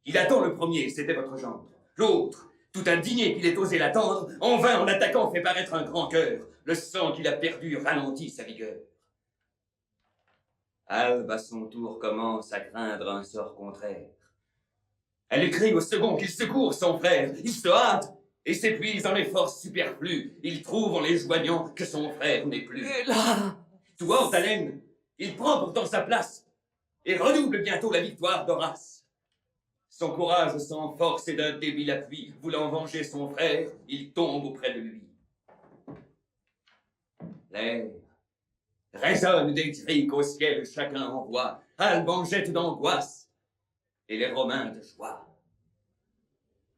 Il attend le premier, c'était votre gendre. L'autre, tout indigné qu'il ait osé l'attendre, en vain en attaquant fait paraître un grand cœur. Le sang qu'il a perdu ralentit sa vigueur. Albe, à son tour, commence à craindre un sort contraire. Elle crie au second qu'il secourt son frère. Il se hâte et s'épuise en efforts superflus. Il trouve en les joignant que son frère n'est plus. Et là, Tout hors d'haleine, il prend pourtant sa place et redouble bientôt la victoire d'Horace. Son courage sans force et d'un débile appui, voulant venger son frère, il tombe auprès de lui. L'air résonne des cris qu'au ciel chacun envoie. Albe en jette d'angoisse et les Romains de joie.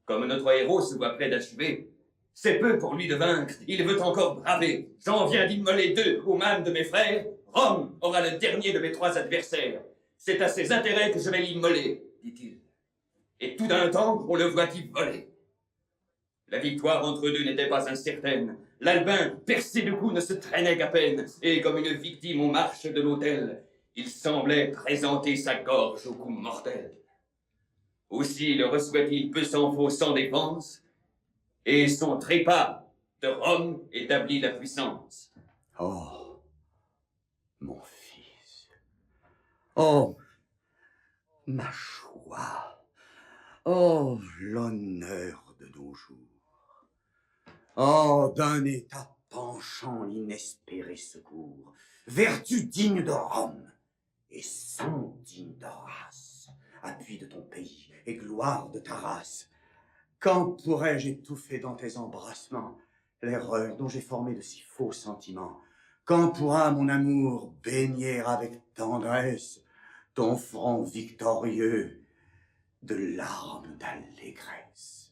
Comme notre héros se voit près d'achever, c'est peu pour lui de vaincre, il veut encore braver. J'en viens d'immoler deux aux mains de mes frères. Rome aura le dernier de mes trois adversaires. C'est à ses intérêts que je vais l'immoler, dit-il. Et tout d'un temps, on le voit y voler. La victoire entre eux deux n'était pas incertaine. L'Albin, percé de coups, ne se traînait qu'à peine, et comme une victime aux marches de l'autel, il semblait présenter sa gorge au coup mortel. Aussi le reçoit-il peu sans faux, sans défense, et son trépas de Rome établit la puissance. Oh, mon fils. Oh, ma joie. Oh, l'honneur de nos jours. Oh, d'un état penchant l'inespéré secours. Vertu digne de Rome et sang digne de race. Appui de ton pays et gloire de ta race. Quand pourrais-je étouffer dans tes embrassements l'erreur dont j'ai formé de si faux sentiments? Quand pourra mon amour baigner avec tendresse ton front victorieux de larmes d'allégresse?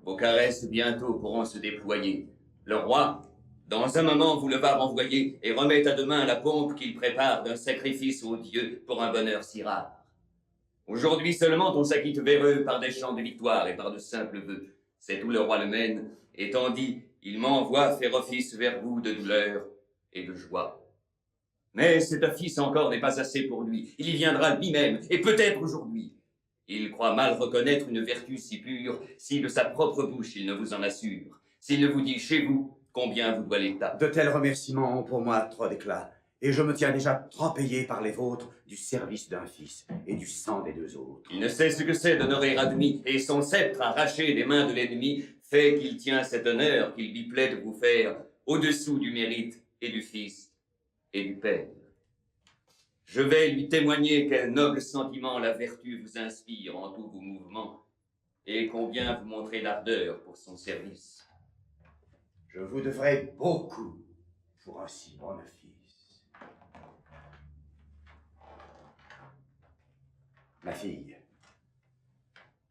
Vos caresses bientôt pourront se déployer. Le roi, dans un moment, vous le va renvoyer et remet à demain la pompe qu'il prépare d'un sacrifice aux dieux pour un bonheur si rare. Aujourd'hui seulement on s'acquitte vers eux par des chants de victoire et par de simples vœux. C'est où le roi le mène, étant dit, il m'envoie faire office vers vous de douleur et de joie. Mais cet office encore n'est pas assez pour lui. Il y viendra lui-même, et peut-être aujourd'hui. Il croit mal reconnaître une vertu si pure, si de sa propre bouche il ne vous en assure. S'il ne vous dit chez vous combien vous doit l'État. De tels remerciements ont pour moi trop d'éclat, et je me tiens déjà trop payé par les vôtres du service d'un fils et du sang des deux autres. Il ne sait ce que c'est d'honorer à demi, et son sceptre arraché des mains de l'ennemi fait qu'il tient cet honneur qu'il lui plaît de vous faire au-dessous du mérite et du fils et du père. Je vais lui témoigner quel noble sentiment la vertu vous inspire en tous vos mouvements, et combien vous montrez d'ardeur pour son service. Je vous devrais beaucoup pour un si bon fils. Ma fille,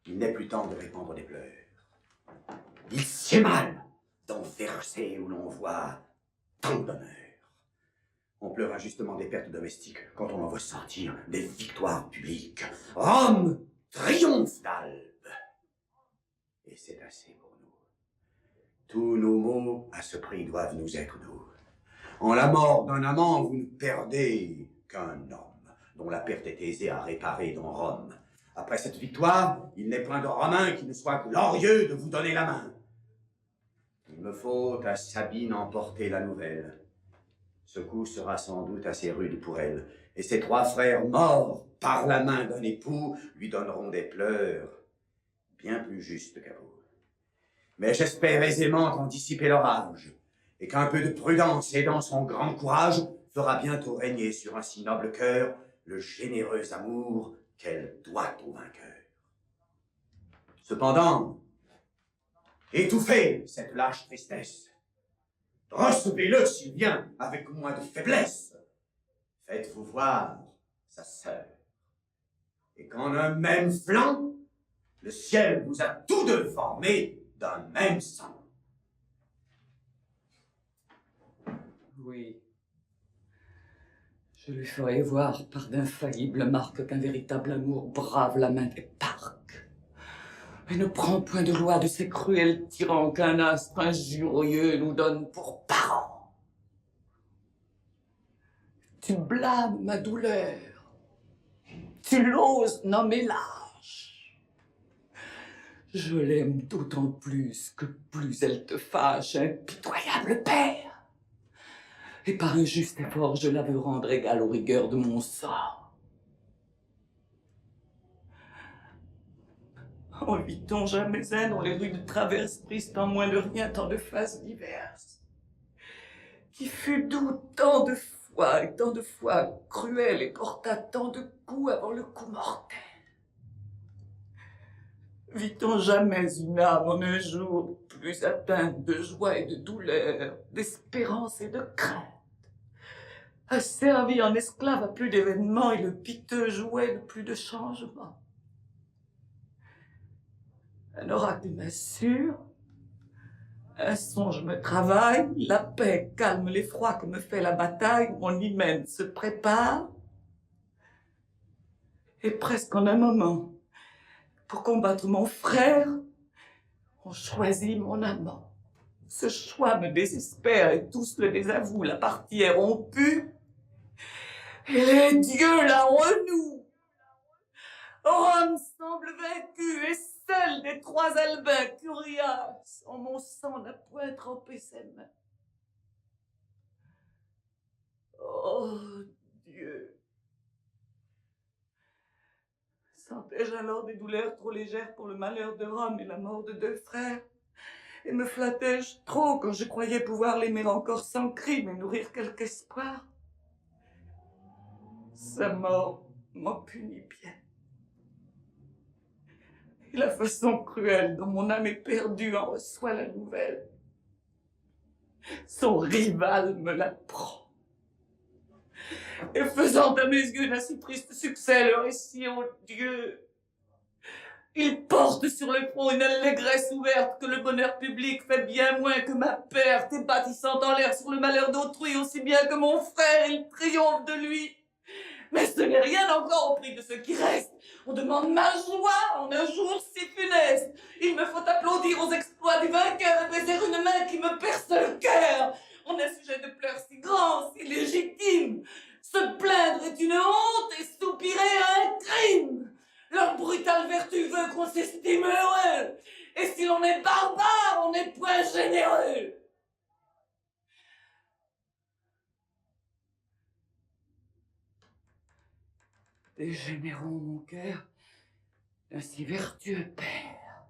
il n'est plus temps de répandre des pleurs. Il sied mal d'en verser où l'on voit tant d'honneur. On pleure injustement des pertes domestiques quand on en voit sortir des victoires publiques. Rome triomphe d'Albe. Et c'est assez pour nous. Tous nos maux à ce prix doivent nous être doux. En la mort d'un amant, vous ne perdez qu'un homme, dont la perte est aisée à réparer dans Rome. Après cette victoire, il n'est point de Romain qui ne soit glorieux de vous donner la main. Il me faut à Sabine emporter la nouvelle. Ce coup sera sans doute assez rude pour elle, et ses trois frères morts par la main d'un époux lui donneront des pleurs bien plus justes qu'à vous. Mais j'espère aisément en dissiper l'orage, et qu'un peu de prudence aidant son grand courage fera bientôt régner sur un si noble cœur le généreux amour qu'elle doit au vainqueur. Cependant, étouffez cette lâche tristesse. Recevez-le s'il vient avec moins de faiblesse. Faites-vous voir sa sœur. Et qu'en un même flanc, le ciel vous a tous deux formés d'un même sang. Oui. Je lui ferai voir par d'infaillibles marques qu'un véritable amour brave la main des parcs et ne prend point de loi de ces cruels tyrans qu'un astre injurieux nous donne pour parents. Tu blâmes ma douleur, tu l'oses nommer lâche. Je l'aime d'autant plus que plus elle te fâche, impitoyable père. Et par un juste effort, je la veux rendre égale aux rigueurs de mon sort. En 8 ans, jamais un dans les rues de traverse prise en moins de rien tant de faces diverses, qui fut doux tant de fois et tant de fois cruel et porta tant de coups avant le coup mortel. Vit-on jamais une âme en un jour plus atteinte de joie et de douleur, d'espérance et de crainte, asservi en esclave à plus d'événements et le piteux jouet de plus de changements? Un oracle m'assure, un songe me travaille, la paix calme l'effroi que me fait la bataille, mon hymen se prépare, et presque en un moment, pour combattre mon frère, on choisit mon amant. Ce choix me désespère et tous le désavouent, la partie est rompue, et les dieux la renouent. Rome semble vaincue, et seul des trois Albins curiaces, en mon sang n'a point trempé ses mains. Oh Dieu! Sentais-je alors des douleurs trop légères pour le malheur de Rome et la mort de 2 frères? Et me flattais-je trop quand je croyais pouvoir l'aimer encore sans crime et nourrir quelque espoir? Sa mort m'en punit bien. Et la façon cruelle dont mon âme éperdue en reçoit la nouvelle. Son rival me l'apprend. Et faisant à mes yeux d'un si triste succès le récit odieux, il porte sur le front une allégresse ouverte que le bonheur public fait bien moins que ma perte, et bâtissant en l'air sur le malheur d'autrui aussi bien que mon frère, il triomphe de lui. Mais ce n'est rien encore au prix de ce qui reste. On demande ma joie en un jour si funeste. Il me faut applaudir aux exploits du vainqueur et baiser une main qui me perce le cœur. On a sujet de pleurs si grands, si légitimes. Se plaindre est une honte et soupirer un crime. Leur brutale vertu veut qu'on s'estime heureux. Et si l'on est barbare, on n'est point généreux. Dégénérons mon cœur d'un si vertueux père.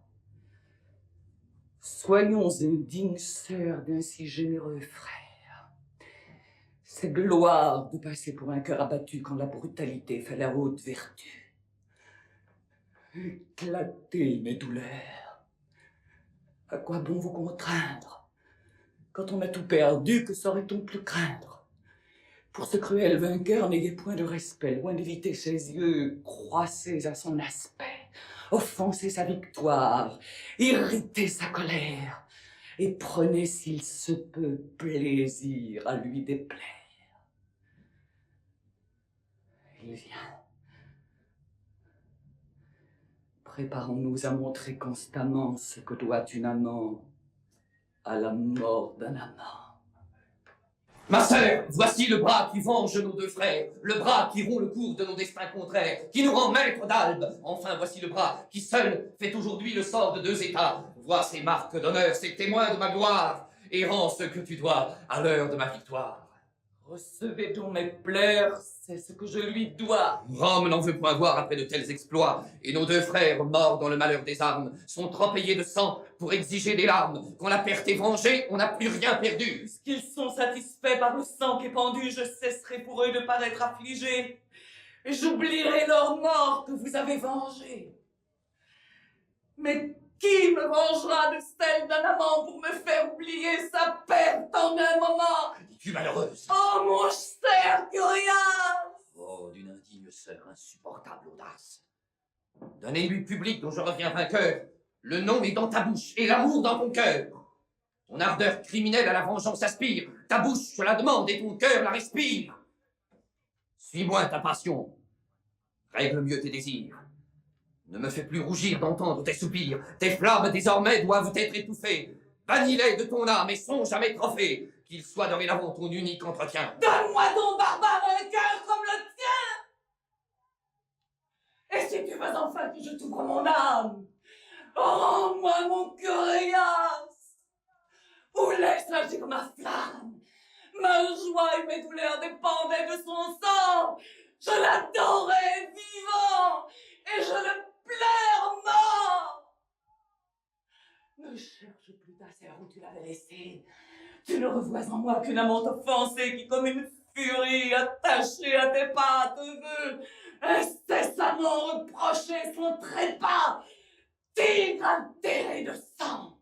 Soyons une digne sœur d'un si généreux frère. C'est gloire de passer pour un cœur abattu quand la brutalité fait la haute vertu. Éclatez mes douleurs. À quoi bon vous contraindre? Quand on a tout perdu, que saurait-on plus craindre? Pour ce cruel vainqueur, n'ayez point de respect, loin d'éviter ses yeux, croissez à son aspect, offensez sa victoire, irritez sa colère, et prenez s'il se peut plaisir à lui déplaire. Il vient. Préparons-nous à montrer constamment ce que doit une amant à la mort d'un amant. Ma sœur, voici le bras qui venge nos 2 frères, le bras qui rompt le cours de nos destins contraires, qui nous rend maîtres d'Albe. Enfin, voici le bras qui seul fait aujourd'hui le sort de 2 États. Vois ces marques d'honneur, ces témoins de ma gloire, et rends ce que tu dois à l'heure de ma victoire. Recevez donc mes pleurs, c'est ce que je lui dois. Rome n'en veut point voir après de tels exploits, et nos 2 frères, morts dans le malheur des armes, sont trop payés de sang pour exiger des larmes. Quand la perte est vengée, on n'a plus rien perdu. Puisqu'ils sont satisfaits par le sang qui est pendu, je cesserai pour eux de paraître affligé, et j'oublierai leur mort que vous avez vengée. Mais qui me vengera de celle d'un amant pour me faire oublier sa perte en un moment? Es-tu malheureuse? Oh, mon cher Curias! Oh, d'une indigne sœur, insupportable audace. D'un élu public dont je reviens vainqueur, le nom est dans ta bouche et l'amour dans ton cœur. Ton ardeur criminelle à la vengeance aspire, ta bouche la demande et ton cœur la respire. Suis-moi ta passion, règle mieux tes désirs. Ne me fais plus rougir d'entendre tes soupirs, tes flammes désormais doivent être étouffées. Bannis-les de ton âme et songe à mes trophées, qu'il soit dorénavant ton unique entretien. Donne-moi donc, barbare, un cœur comme le tien! Et si tu veux enfin que je t'ouvre mon âme, rends-moi mon Curias! Ou laisse agir ma flamme. Ma joie et mes douleurs dépendaient de son sang. Je l'adorais vivant et je le pleure mort. Ne cherche plus ta sœur où tu l'avais laissée. Tu ne revois en moi qu'une amante offensée qui, comme une furie attachée à tes pas, te veut incessamment reprocher son trépas. Tigre altéré de sang,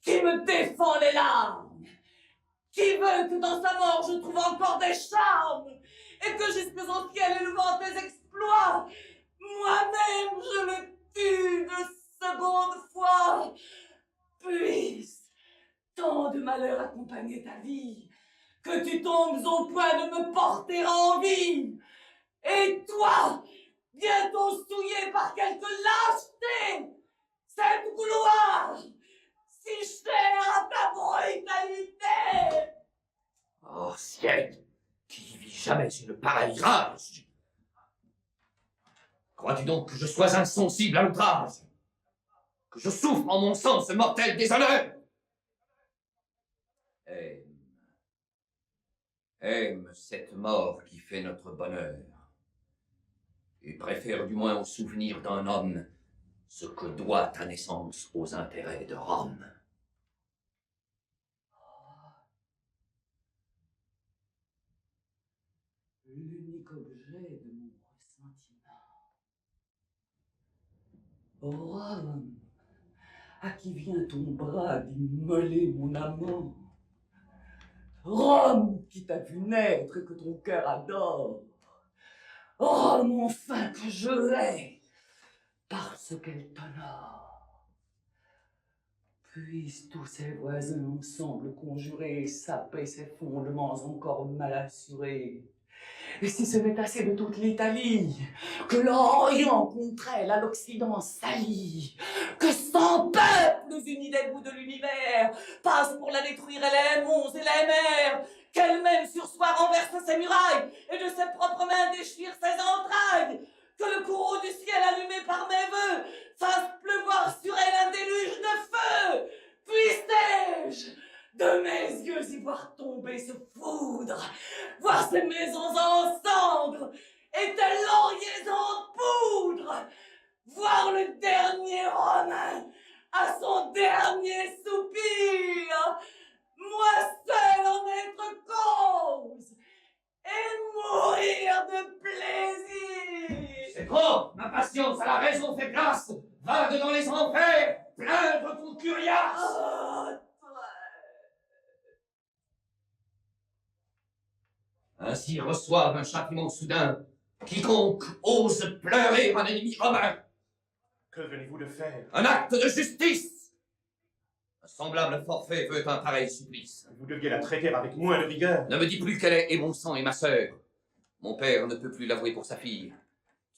qui me défend les larmes, qui veut que dans sa mort je trouve encore des charmes, et que jusque au ciel élevant tes exploits, moi-même je le tue de seconde fois. Puisse tant de malheurs accompagner ta vie, que tu tombes au point de me porter en vie, et toi, bientôt souillé par quelque lâcheté, cette gloire si chère à ta brutalité. Oh ciel, qui vit jamais une pareille rage? Crois-tu donc que je sois insensible à l'outrage? Que je souffre en mon sang ce mortel déshonneur? Aime cette mort qui fait notre bonheur. et préfère du moins au souvenir d'un homme ce que doit ta naissance aux intérêts de Rome. L'unique objet de mon ressentiment. Rome, à qui vient ton bras d'immoler mon amant. Rome, qui t'a vu naître et que ton cœur adore. Rome, enfin, que je hais, parce qu'elle t'honore. Puissent tous ses voisins ensemble conjurer, saper ses fondements encore mal assurés. Et si ce n'est assez de toute l'Italie, que l'Orient contre elle à l'Occident s'allie, que 100 peuples unis des bouts de l'univers passent pour la détruire et les monts et les mers, qu'elle-même sur soi renverse ses murailles et de ses propres mains déchire ses entrailles, que le courroux du ciel allumé par mes vœux fasse pleuvoir sur elle un déluge de feu. Puisse-je de mes yeux y voir tomber ce foudre, voir ces maisons en cendres et tes lauriers en poudre, voir le dernier Romain à son dernier soupir, moi seul en être cause, et mourir de plaisir. C'est trop! Ma patience à la raison fait place! Vague dans les enfers! Plaindre ton curiace! Oh, Ainsi reçoive un châtiment soudain quiconque ose pleurer un ennemi romain. Que venez-vous de faire? Un acte de justice! Un semblable forfait veut un pareil supplice. Vous deviez la traiter avec moins de rigueur. Ne me dis plus qu'elle est et mon sang et ma sœur. Mon père ne peut plus l'avouer pour sa fille.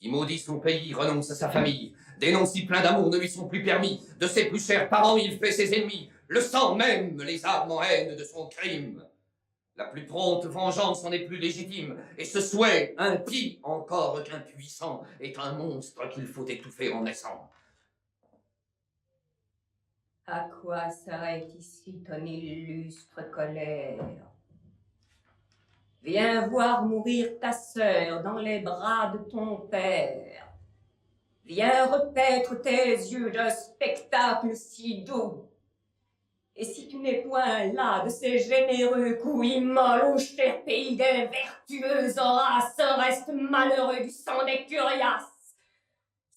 Qui maudit son pays renonce à sa famille. Des noms si pleins d'amour ne lui sont plus permis. De ses plus chers parents il fait ses ennemis. Le sang même les arme en haine de son crime. La plus prompte vengeance en est plus légitime, et ce souhait, impie encore qu'impuissant, est un monstre qu'il faut étouffer en naissant. À quoi s'arrête ici ton illustre colère? Viens voir mourir ta sœur dans les bras de ton père. Viens repaître tes yeux d'un spectacle si doux. Et si tu n'es point là de ces généreux coups immoles au cher pays des vertueux Horace, reste malheureux du sang des curiaces.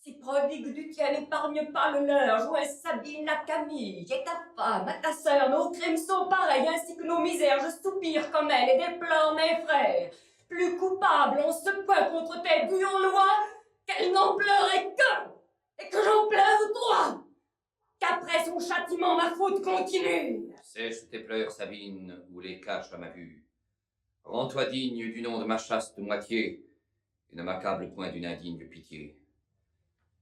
Si prodigue du tien n'épargne pas le leur, joins Sabine à Camille, et ta femme, à ta sœur, nos crimes sont pareils, ainsi que nos misères, je soupire comme elle et déplore mes frères. Plus coupable en ce point contre tes buyons lois, qu'elle n'en pleurait qu'un, et que j'en pleure trois. Qu'après son châtiment, ma faute continue. Sèche tes pleurs, Sabine, ou les cache à ma vue. Rends-toi digne du nom de ma chaste moitié, et ne m'accable point d'une indigne pitié.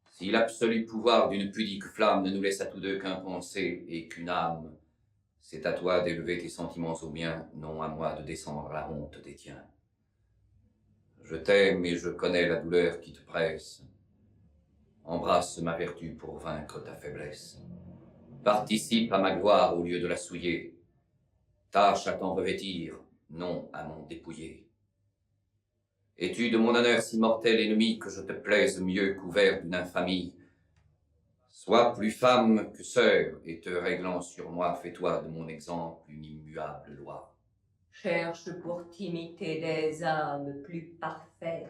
Si l'absolu pouvoir d'une pudique flamme ne nous laisse à tous deux qu'un pensée et qu'une âme, c'est à toi d'élever tes sentiments aux miens, non à moi de descendre la honte des tiens. Je t'aime et je connais la douleur qui te presse. Embrasse ma vertu pour vaincre ta faiblesse. Participe à ma gloire au lieu de la souiller. Tâche à t'en revêtir, non à m'en dépouiller. Es-tu de mon honneur si mortel ennemi que je te plaise mieux couvert d'une infamie? Sois plus femme que sœur, et te réglant sur moi, fais-toi de mon exemple une immuable loi. Cherche pour t'imiter des âmes plus parfaites.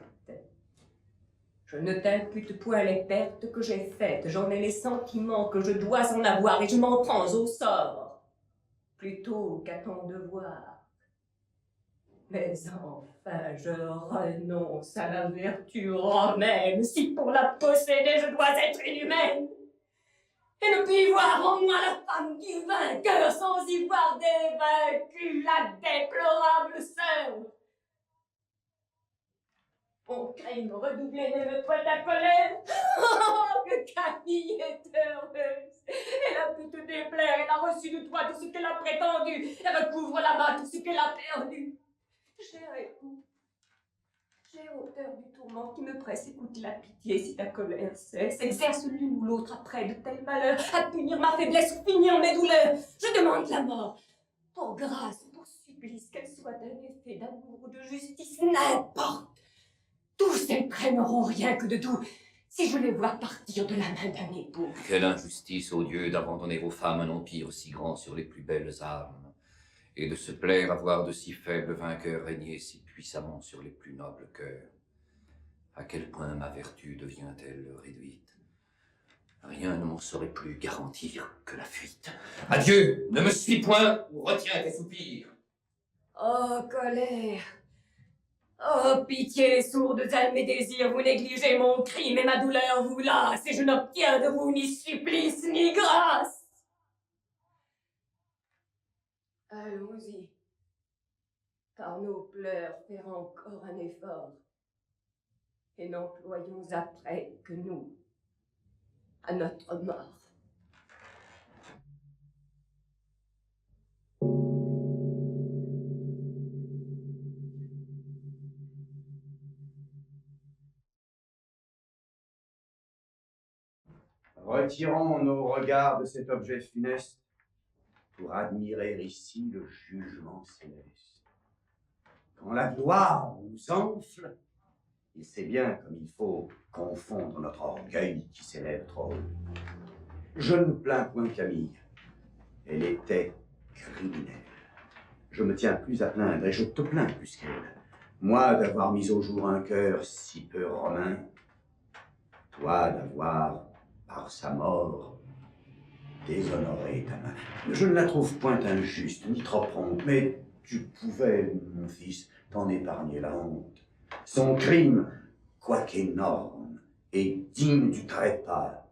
Je ne t'impute point les pertes que j'ai faites, j'en ai les sentiments que je dois en avoir, et je m'en prends au sort, plutôt qu'à ton devoir. Mais enfin, je renonce à la vertu romaine, si pour la posséder je dois être inhumaine, et ne puis voir en moi la femme du vainqueur, sans y voir des vaincus, la déplorable sœur. Mon crime redoublé ne me point ta colère. Oh, que Camille est heureuse. Elle a pu te déplaire, elle a reçu de toi tout ce qu'elle a prétendu, elle recouvre là-bas tout ce qu'elle a perdu. Cher époux, j'ai hauteur du tourment qui me presse, écoute la pitié si ta colère cesse, exerce l'une ou l'autre après de tels malheurs, à punir ma faiblesse ou finir mes douleurs. Je demande la mort, pour grâce, pour supplice, qu'elle soit d'un effet d'amour ou de justice, n'importe. Tous ces traits n'auront rien que de doux si je les vois partir de la main d'un époux. Quelle injustice, ô Dieu, d'abandonner aux femmes un empire si grand sur les plus belles âmes, et de se plaire à voir de si faibles vainqueurs régner si puissamment sur les plus nobles cœurs. À quel point ma vertu devient-elle réduite? Rien ne m'en saurait plus garantir que la fuite. Adieu, ne me suis point ou retiens tes soupirs. Oh, colère! Oh, pitié, les sourdes âmes et désirs, vous négligez mon crime et ma douleur vous lasse, et je n'obtiens de vous ni supplice ni grâce. Allons-y, par nos pleurs faire encore un effort, et n'employons après que nous à notre mort. Retirons nos regards de cet objet funeste pour admirer ici le jugement céleste. Quand la gloire nous enfle, il sait bien comme il faut confondre notre orgueil qui s'élève trop haut. Je ne plains point Camille. Elle était criminelle. Je me tiens plus à plaindre et je te plains plus qu'elle. Moi d'avoir mis au jour un cœur si peu romain, toi d'avoir, par sa mort, déshonoré ta main. Je ne la trouve point injuste ni trop prompte, mais tu pouvais, mon fils, t'en épargner la honte. Son crime, quoique énorme et digne du trépas,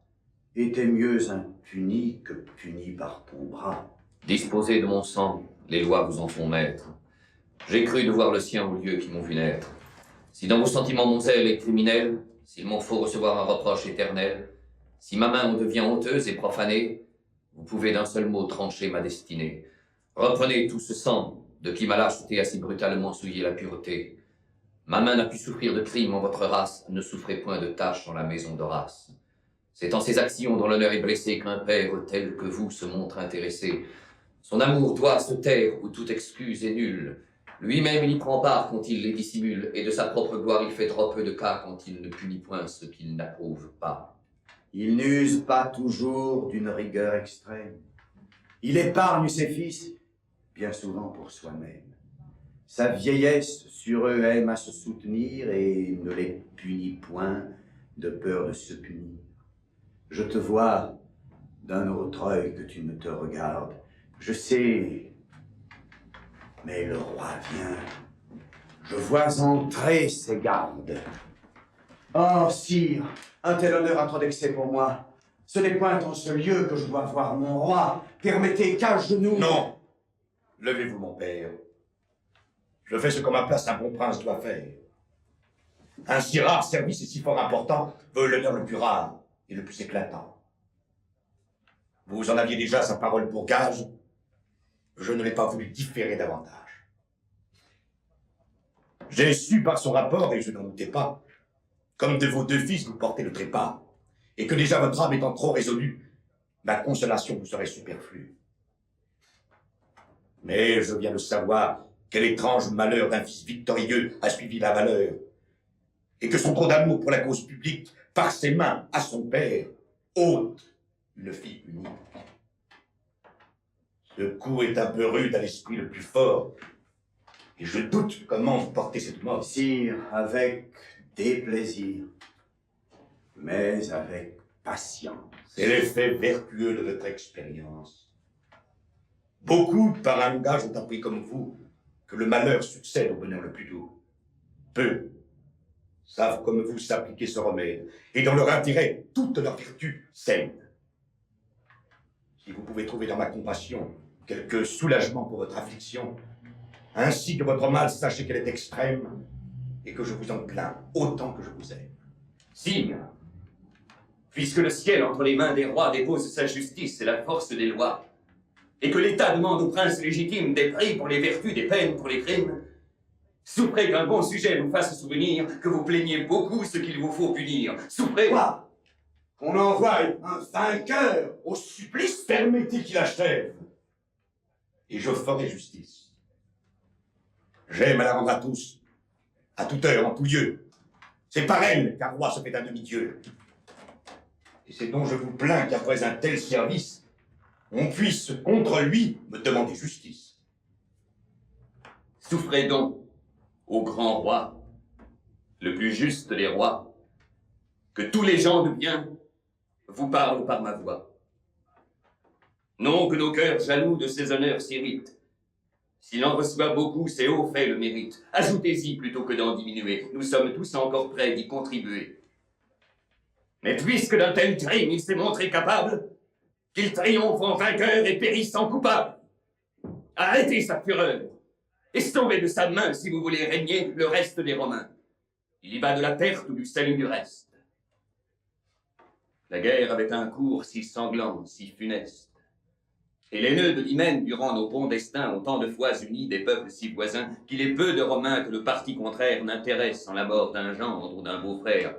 était mieux impuni que puni par ton bras. Disposez de mon sang, les lois vous en font maître. J'ai cru devoir le sien aux lieux qui m'ont vu naître. Si dans vos sentiments mon zèle est criminel, s'il m'en faut recevoir un reproche éternel, si ma main en devient honteuse et profanée, vous pouvez d'un seul mot trancher ma destinée. Reprenez tout ce sang de qui ma lâcheté a si brutalement souillé la pureté. Ma main n'a pu souffrir de crime en votre race, ne souffrez point de tâche en la maison d'Horace. C'est en ces actions dont l'honneur est blessé qu'un père tel que vous se montre intéressé. Son amour doit se taire où toute excuse est nulle. Lui-même il y prend part quand il les dissimule, et de sa propre gloire il fait trop peu de cas quand il ne punit point ce qu'il n'approuve pas. Il n'use pas toujours d'une rigueur extrême. Il épargne ses fils, bien souvent pour soi-même. Sa vieillesse sur eux aime à se soutenir et ne les punit point de peur de se punir. Je te vois d'un autre œil que tu ne te regardes. Je sais, mais le roi vient. Je vois entrer ses gardes. Oh, sire, un tel honneur a trop d'excès pour moi. Ce n'est point en ce lieu que je dois voir mon roi. Permettez qu'à genoux... Non! Levez-vous, mon père. Je fais ce qu'à ma place un bon prince doit faire. Un si rare service et si fort important veut l'honneur le plus rare et le plus éclatant. Vous en aviez déjà sa parole pour gage. Je ne l'ai pas voulu différer davantage. J'ai su par son rapport, et je n'en doutais pas, comme de vos deux fils vous portez le trépas, et que déjà votre âme étant trop résolue, ma consolation vous serait superflue. Mais je viens de savoir quel étrange malheur d'un fils victorieux a suivi la valeur, et que son trop d'amour pour la cause publique, par ses mains à son père, ôte une fille unique. Ce coup est un peu rude à l'esprit le plus fort, et je doute comment vous portez cette mort. Sire, avec déplaisir, mais avec patience. C'est l'effet vertueux de votre expérience. Beaucoup, par un langage, ont appris comme vous que le malheur succède au bonheur le plus doux. Peu savent comme vous s'appliquer ce remède, et dans leur intérêt, toute leur vertu cède. Si vous pouvez trouver dans ma compassion quelque soulagement pour votre affliction, ainsi que votre mal, sachez qu'elle est extrême, et que je vous en plains autant que je vous aime. Sire, puisque le ciel entre les mains des rois dépose sa justice et la force des lois, et que l'État demande aux princes légitimes des prix pour les vertus, des peines pour les crimes, souffrez qu'un bon sujet vous fasse souvenir que vous plaignez beaucoup ce qu'il vous faut punir. Souffrez... Quoi? Qu'on envoie un vainqueur au supplice? Permettez qu'il achève, et je ferai justice. J'aime à la rendre à tous, à toute heure, en tout lieu, C'est par elle qu'un roi se fait un demi-dieu. Et c'est dont je vous plains qu'après un tel service, on puisse, contre lui, me demander justice. Souffrez donc, ô grand roi, le plus juste des rois, que tous les gens de bien vous parlent par ma voix. Non que nos cœurs jaloux de ces honneurs s'irritent. S'il en reçoit beaucoup, c'est haut fait le mérite. Ajoutez-y plutôt que d'en diminuer. Nous sommes tous encore prêts d'y contribuer. Mais puisque d'un tel crime il s'est montré capable, qu'il triomphe en vainqueur et périsse en coupable. Arrêtez sa fureur et sauvez de sa main, si vous voulez régner, le reste des Romains. Il y va de la perte ou du salut du reste. La guerre avait un cours si sanglant, si funeste. Et les nœuds de l'hymen, durant nos bons destins, ont tant de fois uni des peuples si voisins qu'il est peu de Romains que le parti contraire n'intéresse en la mort d'un gendre ou d'un beau-frère,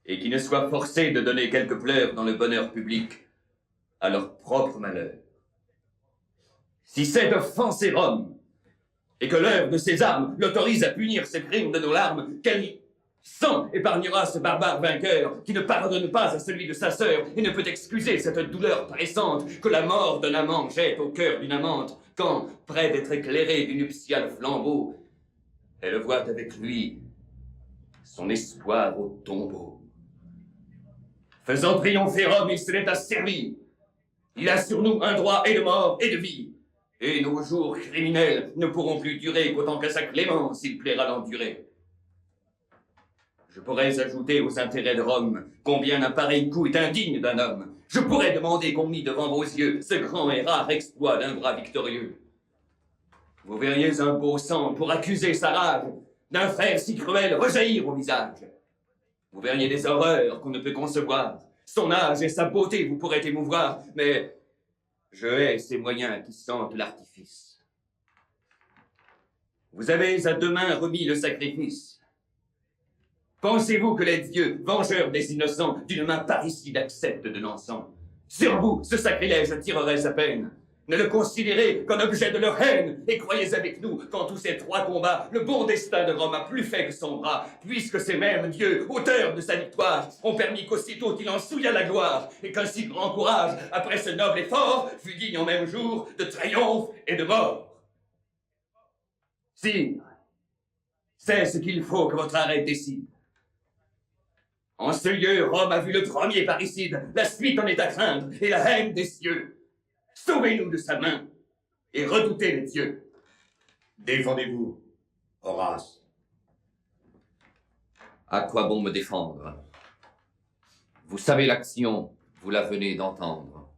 et qui ne soient forcés de donner quelques pleurs dans le bonheur public à leur propre malheur. Si c'est d'offenser Rome, et que l'heure de ses armes l'autorise à punir ces crimes de nos larmes, quel sang épargnera ce barbare vainqueur qui ne pardonne pas à celui de sa sœur et ne peut excuser cette douleur pressante que la mort d'un amant jette au cœur d'une amante quand, près d'être éclairée du nuptial flambeau, elle voit avec lui son espoir au tombeau. Faisant triompher Rome, il se l'est asservi. Il a sur nous un droit et de mort et de vie. Et nos jours criminels ne pourront plus durer qu'autant qu'à sa clémence il plaira d'endurer. Je pourrais ajouter aux intérêts de Rome combien un pareil coup est indigne d'un homme. Je pourrais demander qu'on mit devant vos yeux ce grand et rare exploit d'un bras victorieux. Vous verriez un beau sang pour accuser sa rage d'un frère si cruel rejaillir au visage. Vous verriez des horreurs qu'on ne peut concevoir. Son âge et sa beauté vous pourraient émouvoir, mais je hais ces moyens qui sentent l'artifice. Vous avez à deux mains remis le sacrifice. Pensez-vous que les dieux, vengeurs des innocents, d'une main parricide acceptent de l'encens? Sur vous, ce sacrilège tirerait sa peine. Ne le considérez qu'un objet de leur haine, et croyez avec nous qu'en tous ces trois combats, le bon destin de Rome a plus fait que son bras, puisque ces mêmes dieux, auteurs de sa victoire, ont permis qu'aussitôt il en souillât la gloire, et qu'un si grand courage, après ce noble effort, fut digne en même jour de triomphe et de mort. Sire, c'est ce qu'il faut que votre arrêt décide. En ce lieu, Rome a vu le premier parricide, la suite en est à craindre, et la haine des cieux. Sauvez-nous de sa main, et redoutez les dieux. Défendez-vous, Horace. À quoi bon me défendre? Vous savez l'action, vous la venez d'entendre.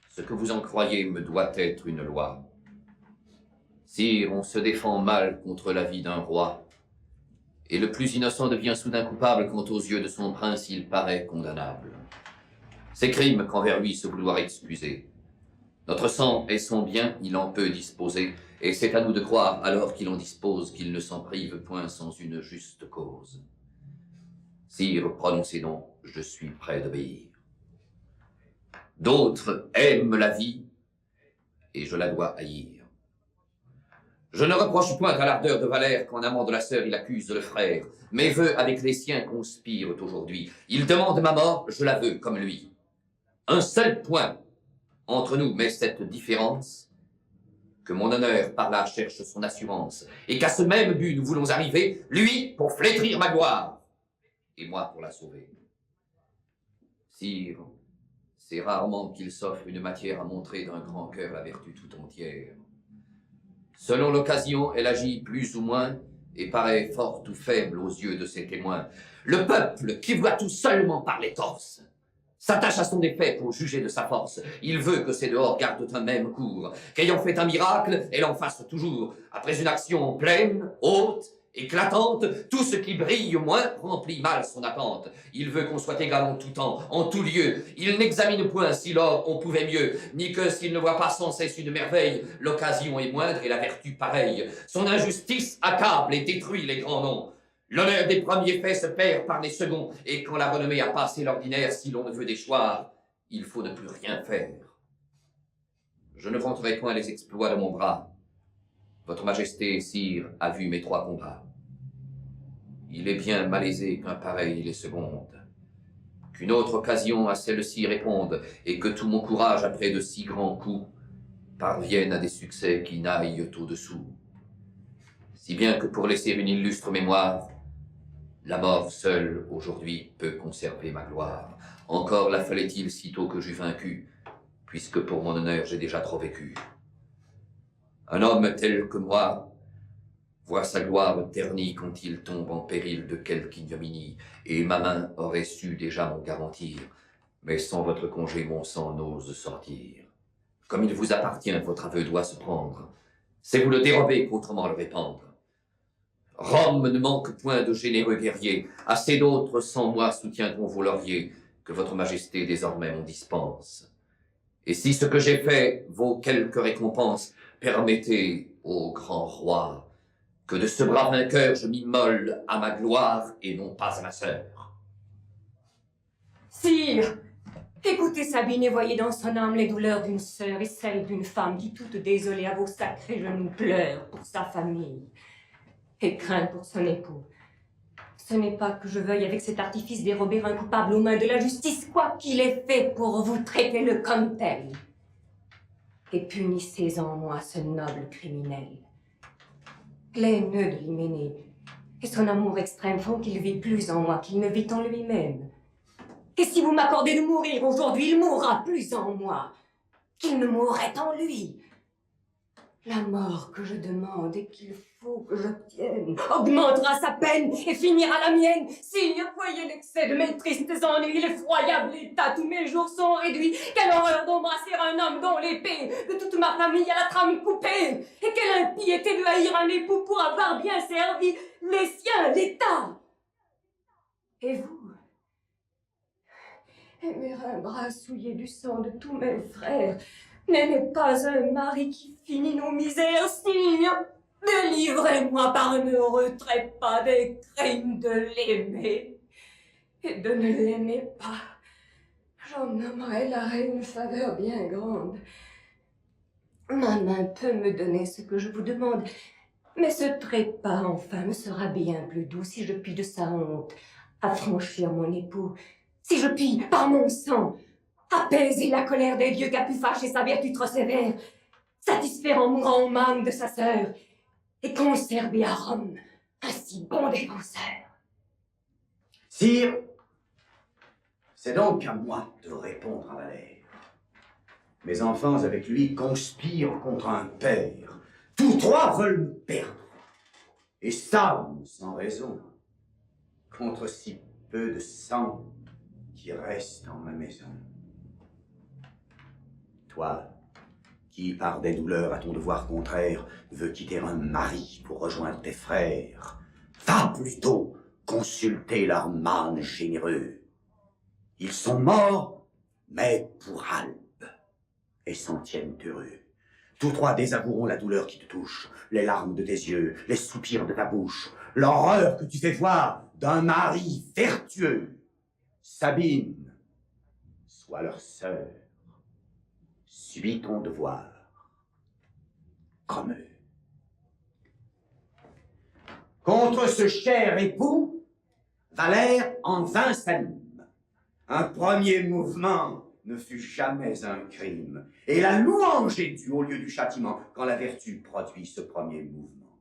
Ce que vous en croyez me doit être une loi. Sire, on se défend mal contre la vie d'un roi. Et le plus innocent devient soudain coupable quand aux yeux de son prince il paraît condamnable. C'est crime qu'envers lui se vouloir excuser. Notre sang est son bien, il en peut disposer, et c'est à nous de croire, alors qu'il en dispose, qu'il ne s'en prive point sans une juste cause. Sire, prononcez donc, je suis prêt d'obéir. D'autres aiment la vie, et je la dois haïr. Je ne reproche point à l'ardeur de Valère qu'en amant de la sœur il accuse le frère. Mes vœux avec les siens conspirent aujourd'hui. Il demande ma mort, je la veux comme lui. Un seul point entre nous met cette différence, que mon honneur par là cherche son assurance, et qu'à ce même but nous voulons arriver, lui pour flétrir ma gloire, et moi pour la sauver. Sire, c'est rarement qu'il s'offre une matière à montrer d'un grand cœur la vertu tout entière. Selon l'occasion, elle agit plus ou moins et paraît forte ou faible aux yeux de ses témoins. Le peuple, qui voit tout seulement par les torses, s'attache à son effet pour juger de sa force. Il veut que ses dehors gardent un même cours, qu'ayant fait un miracle, elle en fasse toujours. Après une action pleine, haute, éclatante, tout ce qui brille moins remplit mal son attente. Il veut qu'on soit égal en tout temps, en tout lieu. Il n'examine point si l'or on pouvait mieux, ni que s'il ne voit pas sans cesse une merveille, l'occasion est moindre et la vertu pareille. Son injustice accable et détruit les grands noms. L'honneur des premiers faits se perd par les seconds, et quand la renommée a passé l'ordinaire, si l'on ne veut déchoir, il faut ne plus rien faire. Je ne vanterai point les exploits de mon bras. Votre Majesté, sire, a vu mes trois combats. Il est bien malaisé qu'un pareil les seconde. Qu'une autre occasion à celle-ci réponde, et que tout mon courage, après de si grands coups, parvienne à des succès qui n'aillent au-dessous. Si bien que pour laisser une illustre mémoire, la mort seule, aujourd'hui, peut conserver ma gloire. Encore la fallait-il sitôt que j'eus vaincu, puisque pour mon honneur j'ai déjà trop vécu. Un homme tel que moi voit sa gloire ternie quand il tombe en péril de quelque ignominie, et ma main aurait su déjà m'en garantir, mais sans votre congé mon sang n'ose sortir. Comme il vous appartient, votre aveu doit se prendre. C'est vous le dérober qu'autrement le répandre. Rome ne manque point de généreux guerriers, assez d'autres sans moi soutiendront vos lauriers, que votre majesté désormais m'en dispense. Et si ce que j'ai fait vaut quelque récompense, permettez, ô grand roi, que de ce bras vainqueur je m'immole à ma gloire et non pas à ma sœur. Sire, écoutez Sabine et voyez dans son âme les douleurs d'une sœur et celles d'une femme qui, toute désolée à vos sacrés genoux, pleure pour sa famille et craint pour son époux. Ce n'est pas que je veuille avec cet artifice dérober un coupable aux mains de la justice, quoi qu'il ait fait pour vous, traitez-le comme tel. Et punissez en moi ce noble criminel. L'haineux de l'hyménée et son amour extrême font qu'il vit plus en moi qu'il ne vit en lui-même. Et si vous m'accordez de mourir aujourd'hui, il mourra plus en moi qu'il ne mourrait en lui. La mort que je demande et qu'il faut que j'obtienne augmentera sa peine et finira la mienne. Sire, voyez l'excès de mes tristes ennuis, l'effroyable état, tous mes jours sont réduits. Quelle horreur d'embrasser un homme dont l'épée de toute ma famille a la trame coupée. Et quelle impiété de haïr un époux pour avoir bien servi les siens, l'État. Et vous, aimer un bras souillé du sang de tous mes frères, n'aimez pas un mari qui finit nos misères, sire. Délivrez-moi par un heureux trépas des crimes de l'aimer et de ne l'aimer pas. J'en nommerai l'arrêt une faveur bien grande. Ma main peut me donner ce que je vous demande, mais ce trépas, enfin, me sera bien plus doux si je puis de sa honte affranchir mon époux, si je puis, par mon sang, apaiser la colère des dieux qu'a pu fâcher sa vertu trop sévère, satisfaire en mourant au manque de sa sœur, et conserver à Rome un si bon défenseur. Sire, c'est donc à moi de répondre à Valère. Mes enfants avec lui conspirent contre un père. Tous trois veulent me perdre. Et s'arment sans raison contre si peu de sang qui reste en ma maison. Toi, qui par des douleurs à ton devoir contraire veux quitter un mari pour rejoindre tes frères, va plutôt consulter leurs mânes généreux. Ils sont morts, mais pour Albe, et s'en tiennent heureux. Tous trois désavoueront la douleur qui te touche, les larmes de tes yeux, les soupirs de ta bouche, l'horreur que tu fais voir d'un mari vertueux. Sabine, sois leur sœur. Subis ton devoir, comme eux. Contre ce cher époux, Valère en vint s'anime. Un premier mouvement ne fut jamais un crime, et la louange est due au lieu du châtiment quand la vertu produit ce premier mouvement.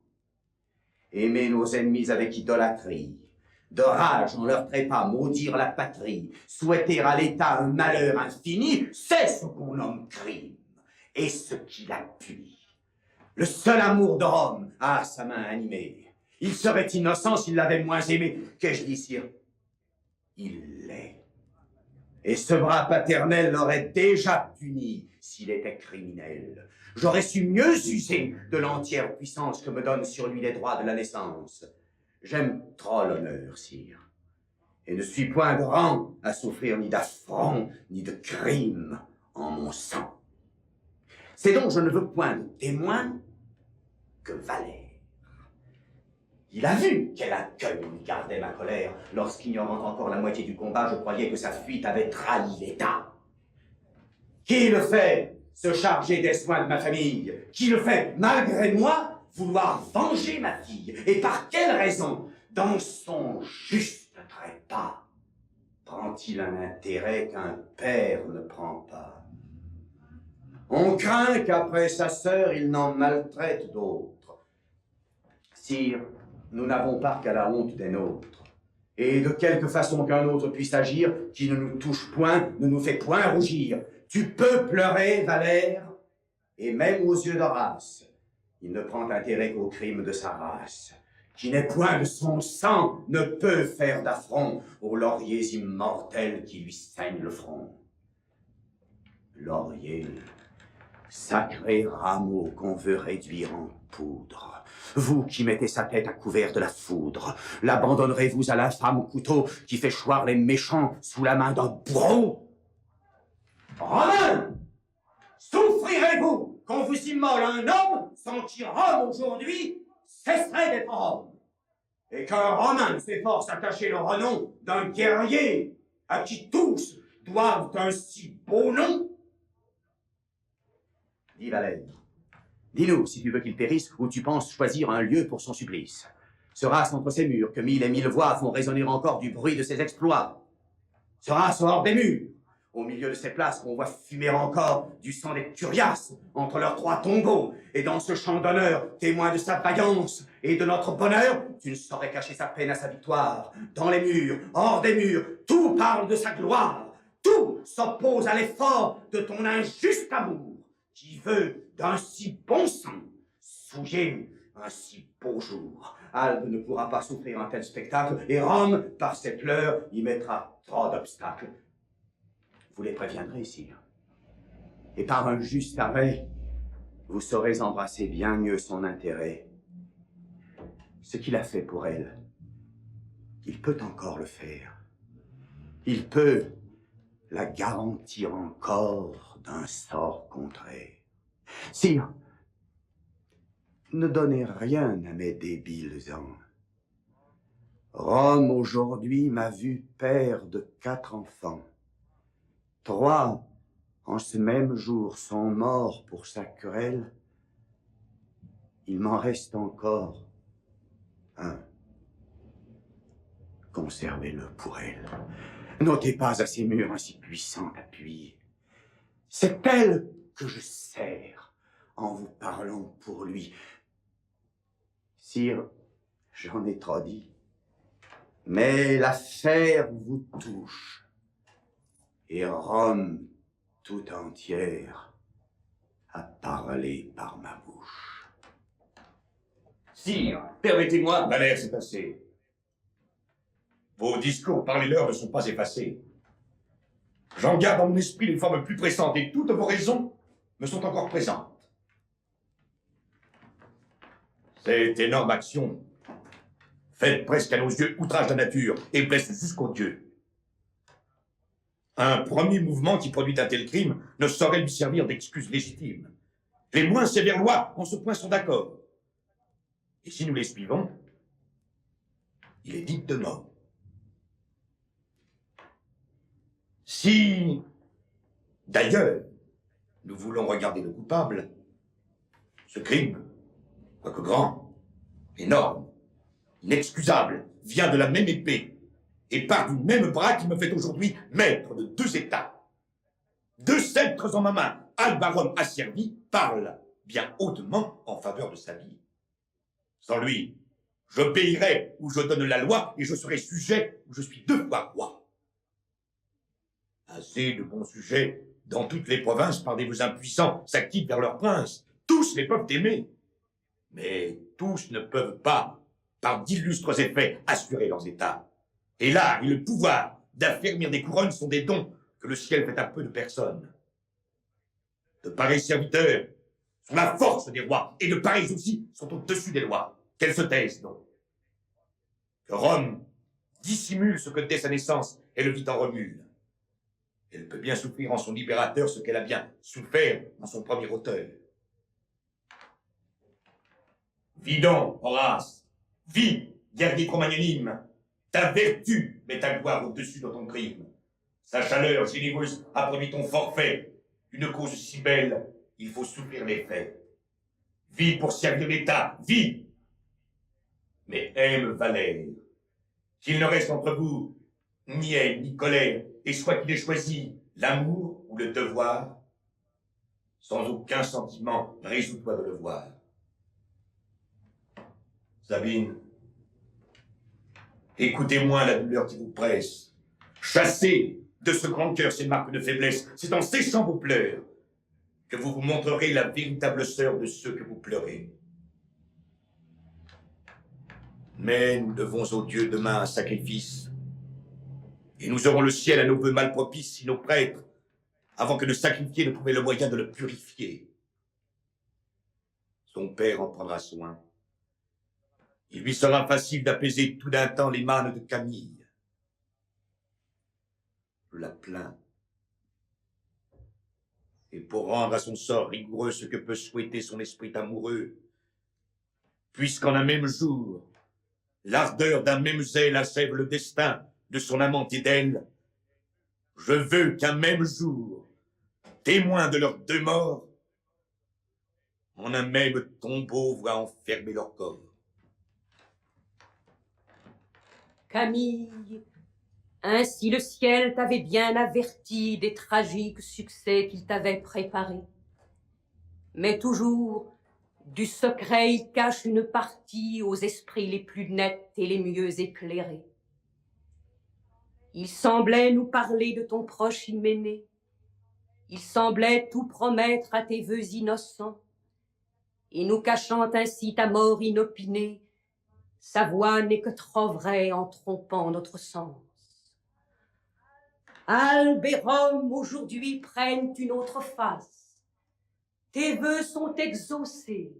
Aimer nos ennemis avec idolâtrie, de rage en leur trépas maudire la patrie, souhaiter à l'État un malheur infini, c'est ce qu'on nomme crime, et ce qui l'a puni. Le seul amour de Rome a sa main animée. Il serait innocent s'il l'avait moins aimé. Qu'ai-je dit, sire? Il l'est. Et ce bras paternel l'aurait déjà puni s'il était criminel. J'aurais su mieux user de l'entière puissance que me donnent sur lui les droits de la naissance. J'aime trop l'honneur, sire, et ne suis point grand à souffrir ni d'affront, ni de crime en mon sang. C'est donc je ne veux point de témoin que Valère. Il a vu quel accueil lui gardait ma colère. Lorsqu'ignorant encore la moitié du combat, je croyais que sa fuite avait trahi l'État. Qui le fait se charger des soins de ma famille? Qui le fait, malgré moi, vouloir venger ma fille? Et par quelle raison? dans son juste trépas, prend-il un intérêt qu'un père ne prend pas? On craint qu'après sa sœur, il n'en maltraite d'autres. Sire, nous n'avons pas qu'à la honte des nôtres. Et de quelque façon qu'un autre puisse agir, qui ne nous touche point, ne nous fait point rougir. Tu peux pleurer, Valère, et même aux yeux d'Horace, il ne prend intérêt qu'au crime de sa race. Qui n'est point de son sang, ne peut faire d'affront aux lauriers immortels qui lui saignent le front. Laurier, sacré rameau qu'on veut réduire en poudre, vous qui mettez sa tête à couvert de la foudre, l'abandonnerez-vous à l'infâme couteau qui fait choir les méchants sous la main d'un bourreau? Romains, souffrirez-vous qu'on vous immole un homme sans qui Rome aujourd'hui cesserait d'être Rome, et qu'un Romain s'efforce à cacher le renom d'un guerrier à qui tous doivent un si beau nom? Dis Valère, dis-nous si tu veux qu'il périsse ou tu penses choisir un lieu pour son supplice. Sera-ce entre ces murs que 1000 et 1000 voix font résonner encore du bruit de ses exploits? Sera-ce hors des murs, au milieu de ces places qu'on voit fumer encore du sang des Turias entre leurs 3 tombeaux, et dans ce champ d'honneur, témoin de sa vaillance et de notre bonheur, tu ne saurais cacher sa peine à sa victoire? Dans les murs, hors des murs, tout parle de sa gloire, tout s'oppose à l'effort de ton injuste amour, qui veut d'un si bon sang souiller un si beau jour. Albe ne pourra pas souffrir un tel spectacle, et Rome, par ses pleurs, y mettra trop d'obstacles. Vous les préviendrez, sire. Et par un juste arrêt, vous saurez embrasser bien mieux son intérêt. Ce qu'il a fait pour elle, il peut encore le faire. Il peut la garantir encore d'un sort contraire. Sire, ne donnez rien à mes débiles ans. Rome aujourd'hui m'a vu père de 4 enfants. 3, en ce même jour, sont morts pour sa querelle. Il m'en reste encore un. Conservez-le pour elle. N'ôtez pas à ces murs un si puissant appui. C'est elle que je sers en vous parlant pour lui. Sire, j'en ai trop dit, mais l'affaire vous touche. Et Rome tout entière a parlé par ma bouche. Sire, permettez-moi... Valère, c'est assez. Vos discours, parlez-leur, ne sont pas effacés. J'en garde dans mon esprit les formes plus pressantes, et toutes vos raisons me sont encore présentes. Cette énorme action, faite presque à nos yeux outrage la nature, et blesse jusqu'aux dieux. Un premier mouvement qui produit un tel crime ne saurait lui servir d'excuse légitime. Les moins sévères lois en ce point sont d'accord. Et si nous les suivons, il est digne de mort. Si, d'ailleurs, nous voulons regarder le coupable, ce crime, quoique grand, énorme, inexcusable, vient de la même épée et part du même bras qui me fait aujourd'hui maître de 2 États. 2 sceptres en ma main, Alba Rome asservi, parle bien hautement en faveur de sa vie. Sans lui, je payerai où je donne la loi et je serai sujet où je suis 2 fois roi. Assez de bons sujets dans toutes les provinces par des vœux impuissants s'activent vers leurs princes. Tous les peuvent aimer, mais tous ne peuvent pas, par d'illustres effets, assurer leurs états. Et l'art et le pouvoir d'affermir des couronnes sont des dons que le ciel fait à peu de personnes. De pareils serviteurs sont la force des rois, et de pareils aussi sont au-dessus des lois. Qu'elles se taisent, donc. Que Rome dissimule ce que dès sa naissance elle vit en remule. Elle peut bien souffrir en son libérateur ce qu'elle a bien souffert en son premier auteur. Vis donc, Horace, vis, guerrier trop magnanime. Ta vertu met ta gloire au-dessus de ton crime. Sa chaleur généreuse a produit ton forfait. Une cause si belle, il faut souffrir les faits. Vis pour servir l'État, vis. Mais aime Valère, qu'il ne reste entre vous ni haine ni colère, et soit qu'il ait choisi l'amour ou le devoir, sans aucun sentiment, résous-toi de le voir. Sabine, écoutez-moi la douleur qui vous presse. Chassez de ce grand cœur ces marques de faiblesse. C'est en séchant vos pleurs que vous vous montrerez la véritable sœur de ceux que vous pleurez. Mais nous devons au Dieu demain un sacrifice. Et nous aurons le ciel à nos vœux mal propices si nos prêtres, avant que de sacrifier, ne trouvaient le moyen de le purifier. Son père en prendra soin. Il lui sera facile d'apaiser tout d'un temps les mânes de Camille. Je la plains. Et pour rendre à son sort rigoureux ce que peut souhaiter son esprit amoureux, puisqu'en un même jour, l'ardeur d'un même zèle achève le destin de son amant et d'elle, je veux qu'un même jour, témoins de leurs deux morts, en un même tombeau voient enfermer leur corps. Camille, ainsi le ciel t'avait bien averti des tragiques succès qu'il t'avait préparés. Mais toujours, du secret il cache une partie aux esprits les plus nets et les mieux éclairés. Il semblait nous parler de ton proche Hyménée. Il semblait tout promettre à tes vœux innocents. Et nous cachant ainsi ta mort inopinée, sa voix n'est que trop vraie en trompant notre sens. Albe et Rome aujourd'hui prennent une autre face. Tes vœux sont exaucés.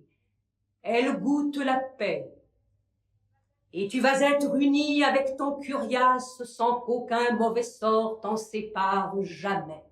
Elles goûtent la paix. Et tu vas être uni avec ton Curiace sans qu'aucun mauvais sort t'en sépare jamais.